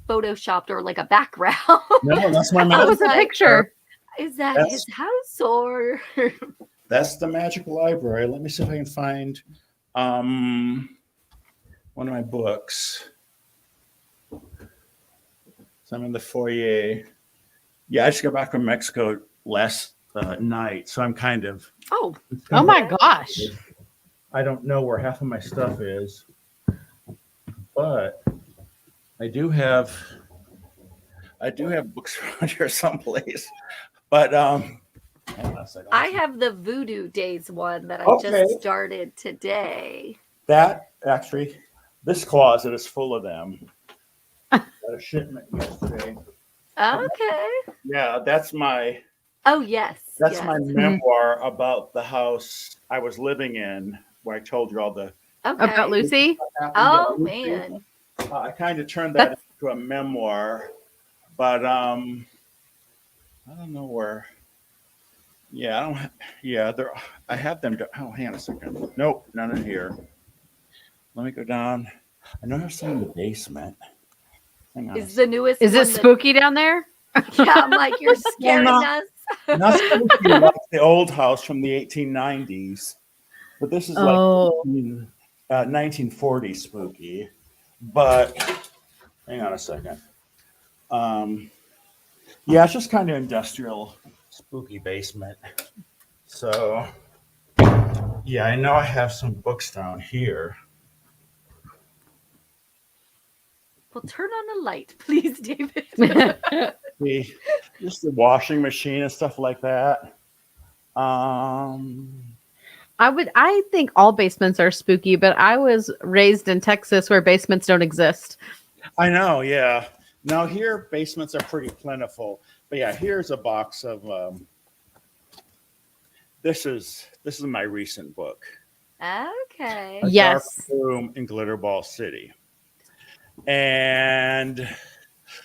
photoshopped or like a background. No, that's my magic. That was a picture. Is that his house or? That's the magic library. Let me see if I can find one of my books. So I'm in the foyer. Yeah, I just got back from Mexico last night, so I'm kind of. Oh my gosh! I don't know where half of my stuff is, but I do have books around here someplace. But hang on a second. I have the Voodoo Days one that I just started today. That actually, this closet is full of them. Got a shipment yesterday. Okay. Yeah, that's my. Oh yes. That's my memoir about the house I was living in, where I told you all the. About Lucy. Oh man. I kind of turned that into a memoir, but I don't know where. Yeah, I don't. Yeah, I have them. Oh, hang on a second. Nope, none in here. Let me go down. I know there's some in the basement. Hang on. Is the newest? Is it spooky down there? Yeah, I'm like, you're scaring us. Not spooky like the old house from the 1890s, but this is like 1940 spooky. But hang on a second. Yeah, it's just kind of industrial, spooky basement. So, yeah, I know I have some books down here. Well, turn on the light, please, David. Just the washing machine and stuff like that. I think all basements are spooky, but I was raised in Texas where basements don't exist. I know, yeah. Now here basements are pretty plentiful, but yeah, here's a box of. This is my recent book. Okay. a dark Yes. room in Glitterball City. And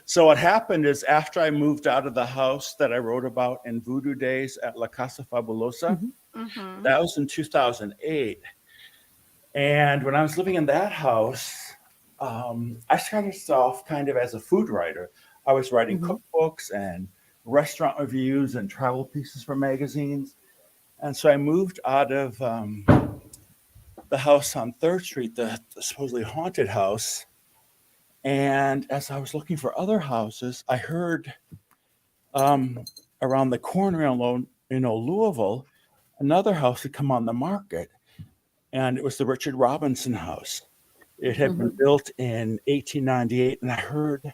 so what happened is after I moved out of the house that I wrote about in Voodoo Days at La Casa Fabulosa, Mhm. Mm-hmm. that was in 2008. And when I was living in that house, I started off kind of as a food writer. I was writing Mhm. cookbooks and restaurant reviews and travel pieces for magazines. And so I moved out of the house on 3rd Street, the supposedly haunted house. And as I was looking for other houses, I heard um, around the corner in Louisville, another house had come on the market. And it was the Richard Robinson house. It had been Mhm. Mm-hmm. built in 1898, and I heard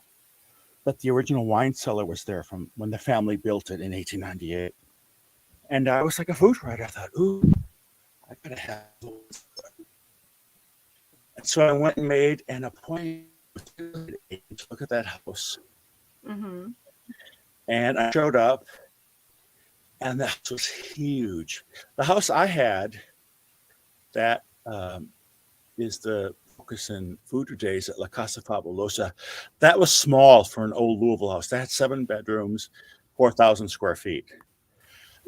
that the original wine cellar was there from when the family built it in 1898. And I was like a food writer. I thought, ooh, I gotta have those. And so I went and made an appointment to look at that house. Mm-hmm. And I showed up, and the house was huge. The house I had, that is the focus in Voodoo Days at La Casa Fabulosa, that was small for an old Louisville house. That had 7 bedrooms, 4,000 square feet.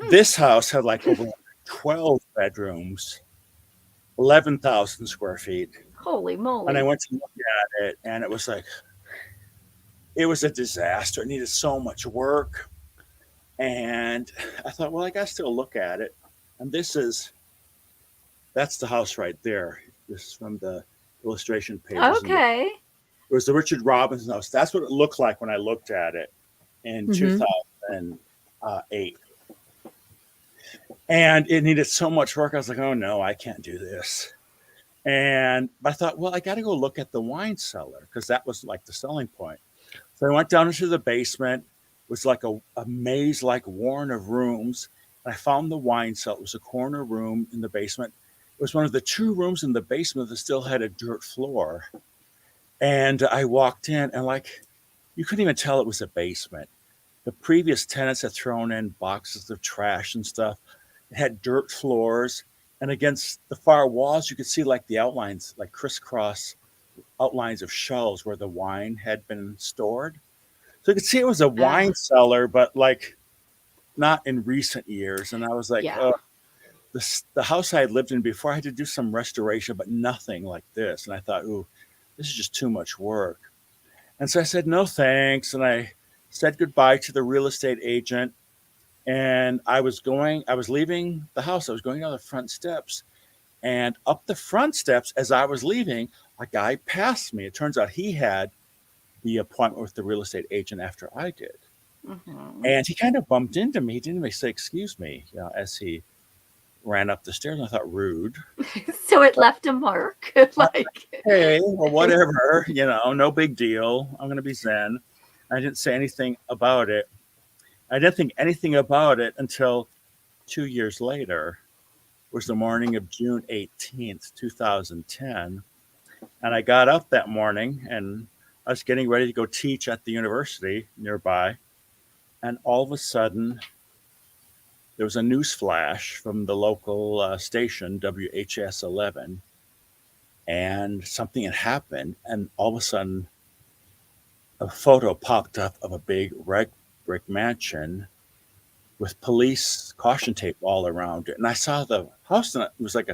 This house had like over 12 bedrooms, 11,000 square feet. Holy And I moly. went to look at it, and it was like, it was a disaster. It needed so much work. And I thought, well, I got to still look at it. And that's the house right there. This is from the illustration pages. And Okay. it was the Richard Robinson house. That's what it looked like when I looked at it in Mhm. 2008. And it needed so much work. I was like, oh no, I can't do this. And I thought, well, I got to go look at the wine cellar because that was like the selling point. So I went down into the basement. It was like a maze like warren of rooms. And I found the wine cellar. It was a corner room in the basement. It was one of the 2 rooms in the basement that still had a dirt floor. And I walked in, and like, you couldn't even tell it was a basement. The previous tenants had thrown in boxes of trash and stuff. It had dirt floors, and against the far walls, you could see like the outlines, like crisscross outlines of shelves where the wine had been stored. So you could see it was a wine Ah, cellar, but like not in recent years. And I was like, yeah. oh, the house I had lived in before, I had to do some restoration, but nothing like this. And I thought, ooh, this is just too much work. And so I said, no thanks. And I said goodbye to the real estate agent. And I was leaving the house. I was going down the front steps. And up the front steps, as I was leaving, a guy passed me. It turns out he had the appointment with the real estate agent after I did. Mm-hmm. And he kind of bumped into me. He didn't even say, excuse me, as he ran up the stairs. And I thought, rude. So it left a mark. Like, Hey, well, whatever, no big deal. I'm going to be Zen. I didn't say anything about it. I didn't think anything about it until 2 years later. It was the morning of June 18th, 2010. And I got up that morning and I was getting ready to go teach at the university nearby. And all of a sudden, there was a news flash from the local station, WHS 11, and something had happened. And all of a sudden, a photo popped up of a big red brick mansion with police caution tape all around it. And I saw the house, and it was like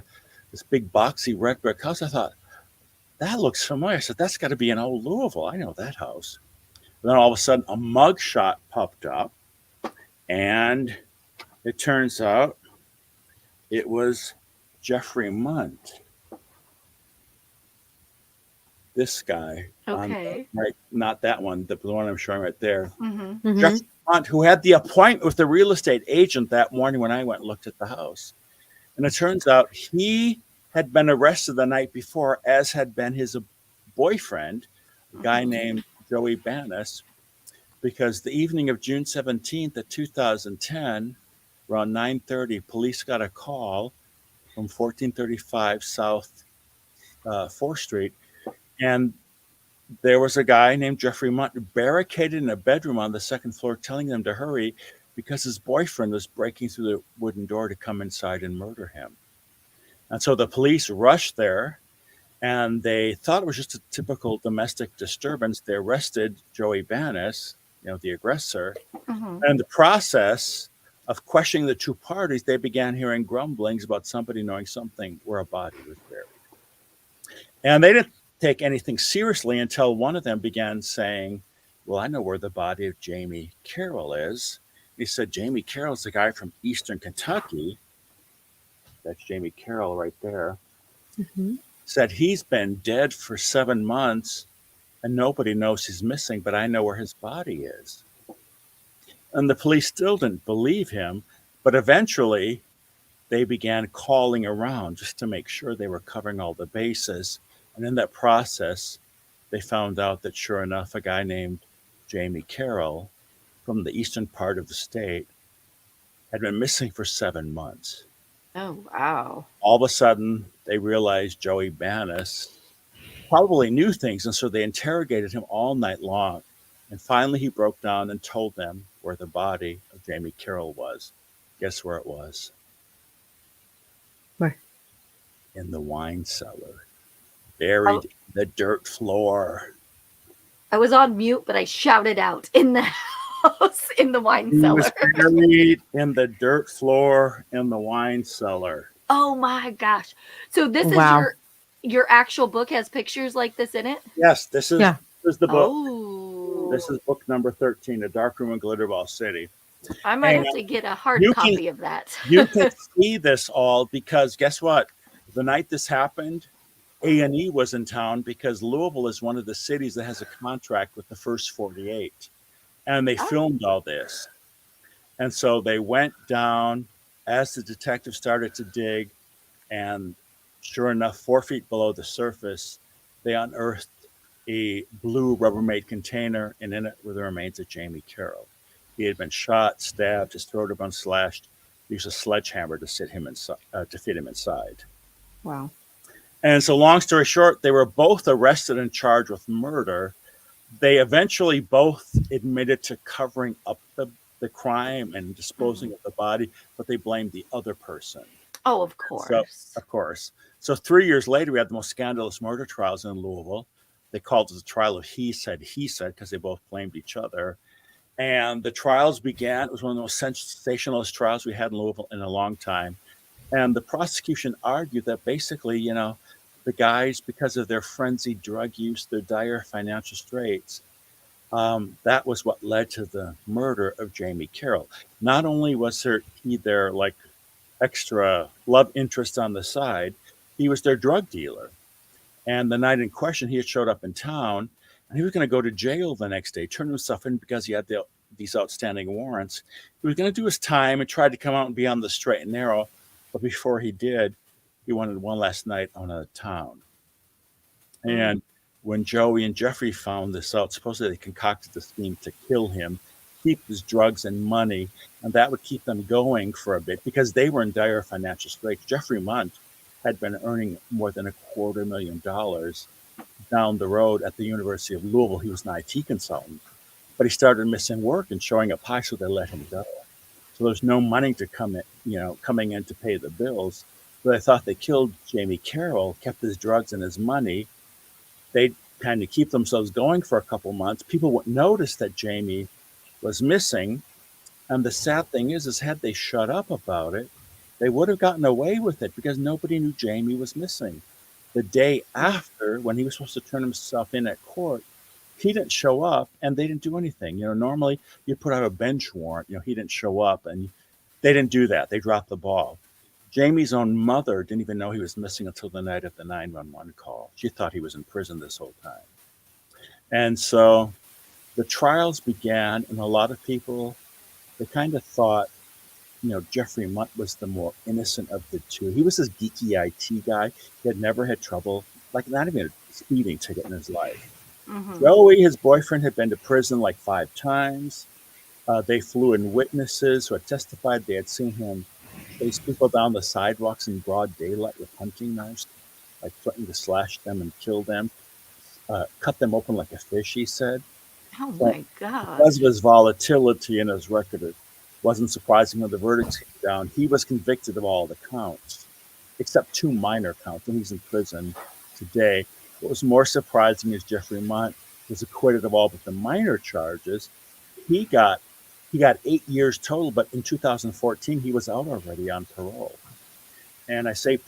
this big boxy red brick house. I thought, that looks familiar. I said, that's got to be in old Louisville. I know that house. And then all of a sudden, a mug shot popped up, and it turns out it was Jeffrey Munt, this guy on the okay. right, not that one, the one I'm showing right there. Mm-hmm. Mhm. Jeffrey Munt, who had the appointment with the real estate agent that morning when I went and looked at the house. And it turns out he had been arrested the night before, as had been his boyfriend, a guy Mm-hmm. named Joey Banis, because the evening of June 17th of 2010, around 9:30, police got a call from 1435 South 4th Street, and there was a guy named Jeffrey Munt barricaded in a bedroom on the 2nd floor, telling them to hurry because his boyfriend was breaking through the wooden door to come inside and murder him. And so the police rushed there, and they thought it was just a typical domestic disturbance. They arrested Joey Banis, the aggressor. Mhm. And in the process of questioning the two parties, they began hearing grumblings about somebody knowing something where a body was buried. And they didn't take anything seriously until one of them began saying, well, I know where the body of Jamie Carroll is. He said, Jamie Carroll's the guy from Eastern Kentucky. That's Jamie Carroll right there. Mm-hmm. Said he's been dead for 7 months and nobody knows he's missing, but I know where his body is. And the police still didn't believe him, but eventually they began calling around just to make sure they were covering all the bases. And in that process, they found out that sure enough, a guy named Jamie Carroll from the eastern part of the state had been missing for 7 months. Oh, wow. All of a sudden, they realized Joey Banis probably knew things, and so they interrogated him all night long. And finally, he broke down and told them where the body of Jamie Carroll was. Guess where it was? Where? In the wine cellar, Oh, buried in the dirt floor. I was on mute, but I shouted out in the house in the wine He was cellar. buried in the dirt floor in the wine cellar. Oh my gosh. So this is Wow. your actual book has pictures like this in it? Yes, this is Yeah. the book. Oh. This is book number 13, A Dark Room in Glitterball City. I might And have to get a hard you can copy of that. you can see this all because guess what? The night this happened, A&E was in town because Louisville is one of the cities that has a contract with the First 48. And they Oh. filmed all this. And so they went down as the detectives started to dig, and sure enough, 4 feet below the surface, they unearthed a blue Rubbermaid container, and in it were the remains of Jamie Carroll. He had been shot, stabbed, his throat had been slashed. They used a sledgehammer to fit him inside. Wow. And so, long story short, they were both arrested and charged with murder. They eventually both admitted to covering up the crime and disposing of the body, but they blamed the other person. Oh, of So, course. of course. So 3 years later, we had the most scandalous murder trials in Louisville. They called it the trial of he said, because they both blamed each other. And the trials began. It was one of the most sensationalist trials we had in Louisville in a long time. And the prosecution argued that basically, the guys, because of their frenzied drug use, their dire financial straits, that was what led to the murder of Jamie Carroll. Not only was he their like extra love interest on the side, he was their drug dealer. And the night in question, he had showed up in town, and he was going to go to jail the next day, turn himself in because he had these outstanding warrants. He was going to do his time and try to come out and be on the straight and narrow. But before he did, he wanted one last night on a town. And when Joey and Jeffrey found this out, supposedly they concocted the scheme to kill him, keep his drugs and money, and that would keep them going for a bit because they were in dire financial straits. Jeffrey Munt had been earning more than $250,000 down the road at the University of Louisville. He was an IT consultant, but he started missing work and showing up high, so they let him go. So there's no money to coming in to pay the bills. So they thought they killed Jamie Carroll, kept his drugs and his money. They'd kind of keep themselves going for a couple months. People would notice that Jamie was missing. And the sad thing is had they shut up about it, they would have gotten away with it because nobody knew Jamie was missing. The day after, when he was supposed to turn himself in at court, he didn't show up and they didn't do anything. Normally you put out a bench warrant, he didn't show up, and they didn't do that. They dropped the ball. Jamie's own mother didn't even know he was missing until the night of the 911 call. She thought he was in prison this whole time. And so the trials began, and a lot of people, they kind of thought, Jeffrey Munt was the more innocent of the two. He was this geeky IT guy. He had never had trouble, like not even a speeding ticket in his life. Mhm. Joey, his boyfriend, had been to prison like 5 times. They flew in witnesses who had testified they had seen him chase people down the sidewalks in broad daylight with hunting knives, like threatening to slash them and kill them, cut them open like a fish, he said. Oh So my God. because of his volatility in his record, it wasn't surprising when the verdict came down. He was convicted of all the counts. except 2 minor counts, and he's in prison today. What was more surprising is Jeffrey Munt was acquitted of all but the minor charges. He got 8 years total, but in 2014 he was out already on parole. And I say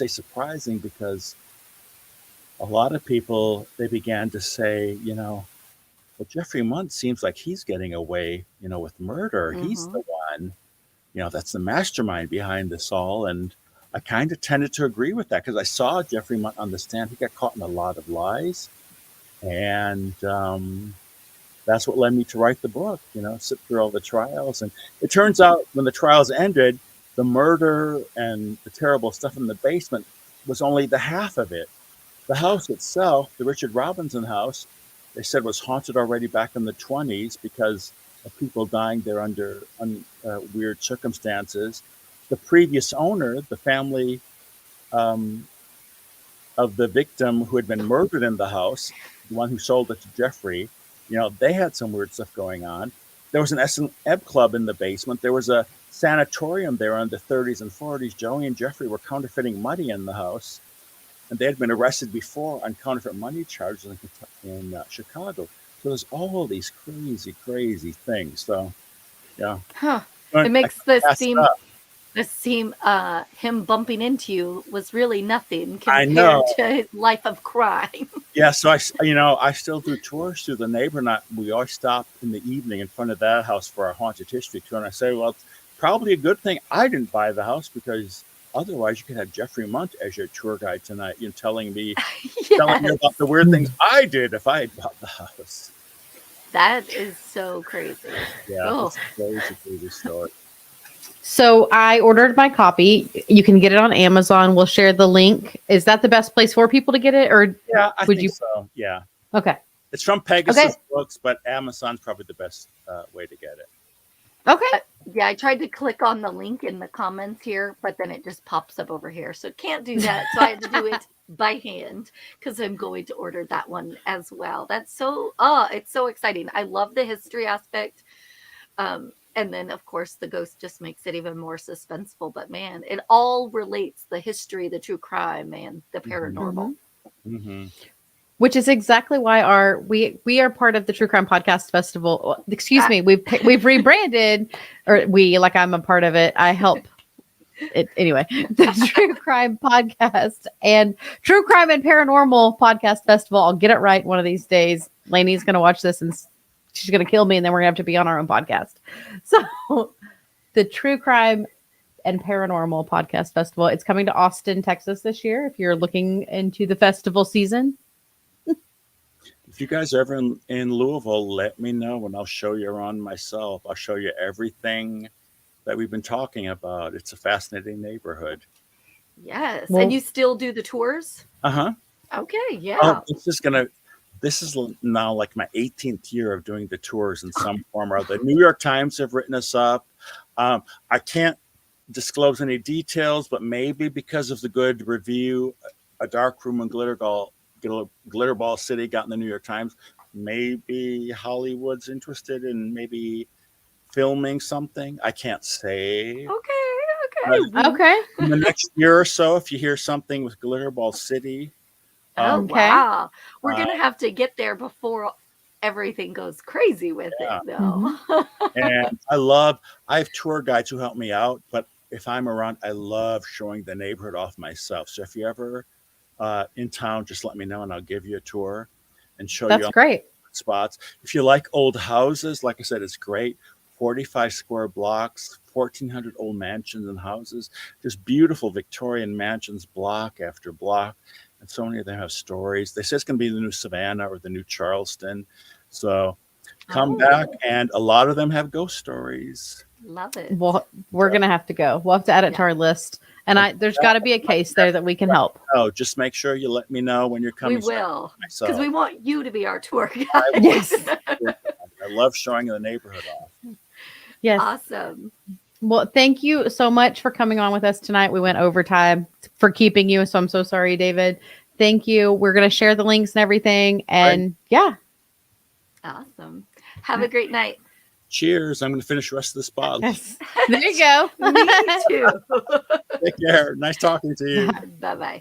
surprising because a lot of people, they began to say, well, Jeffrey Munt seems like he's getting away, with murder. He's the one, that's the mastermind behind this all. And I kind of tended to agree with that because I saw Jeffrey Munt on the stand. He got caught in a lot of lies. And that's what led me to write the book, sit through all the trials. And it turns out when the trials ended, the murder and the terrible stuff in the basement was only the half of it. The house itself, the Richard Robinson house, they said was haunted already back in the 20s because of people dying there under weird circumstances. The previous owner, the family of the victim who had been murdered in the house, the one who sold it to Jeffrey, they had some weird stuff going on. There was an S&M club in the basement. There was a sanatorium there in the 30s and 40s. Joey and Jeffrey were counterfeiting money in the house, and they had been arrested before on counterfeit money charges in Chicago. So there's all these crazy, crazy things. So, yeah. Huh. It makes this seem him bumping into you was really nothing compared to his life of crime. Yeah, so I still do tours through the neighborhood. We always stop in the evening in front of that house for our haunted history tour, and I say, well, it's probably a good thing I didn't buy the house because otherwise you could have Jeffrey Munt as your tour guide tonight, telling me about the weird things I did if I had bought the house. That is so crazy. Yeah, it's a crazy story. So I ordered my copy. You can get it on Amazon. We'll share the link. Is that the best place for people to get it, or I think so? Yeah. Okay. It's from Pegasus Books, but Amazon's probably the best way to get it. Okay. Yeah, I tried to click on the link in the comments here, but then it just pops up over here. So can't do that. So I had to do it by hand because I'm going to order that one as well. That's it's so exciting. I love the history aspect. And then, of course, the ghost just makes it even more suspenseful. But, man, it all relates, the history, the true crime, and the paranormal. Mm-hmm. Which is exactly why we are part of the True Crime Podcast Festival. Excuse me, we've rebranded, or I'm a part of it. I help it anyway. The True Crime Podcast and True Crime and Paranormal Podcast Festival. I'll get it right one of these days. Lainey's going to watch this and she's going to kill me, and then we're going to have to be on our own podcast. So the True Crime and Paranormal Podcast Festival, it's coming to Austin, Texas this year. If you're looking into the festival season. If you guys are ever in Louisville, let me know and I'll show you around myself. I'll show you everything that we've been talking about. It's a fascinating neighborhood. Yes. Well, and you still do the tours? Uh-huh. Okay, yeah. Oh, this is now like my 18th year of doing the tours in some form or other. The New York Times have written us up. I can't disclose any details, but maybe because of the good review, A Dark Room in Glitterball City got in the New York Times, maybe Hollywood's interested in maybe filming something. I can't say. Okay. In the next year or so, if you hear something with Glitterball City. Wow. We're going to have to get there before everything goes crazy with it, though. And I have tour guides who help me out, but if I'm around, I love showing the neighborhood off myself. So if you ever in town, just let me know and I'll give you a tour and show you great spots. If you like old houses, like I said, it's great. 45 square blocks, 1,400 old mansions and houses, just beautiful Victorian mansions, block after block. And so many of them have stories. They say it's going to be the new Savannah or the new Charleston. So come back, and a lot of them have ghost stories. Love it. Well, we're going to have to go. We'll have to add it to our list. And there's got to be a case there that we can help. Oh, just make sure you let me know when you're coming. We will, because we want you to be our tour guide. Yes. I love showing the neighborhood off. Yes. Awesome. Well, thank you so much for coming on with us tonight. We went overtime for keeping you, so I'm so sorry, David. Thank you. We're going to share the links and everything. And yeah. Awesome. Have a great night. Cheers. I'm going to finish the rest of this bottle. Yes. There you go. Me too. Take care. Nice talking to you. Bye bye.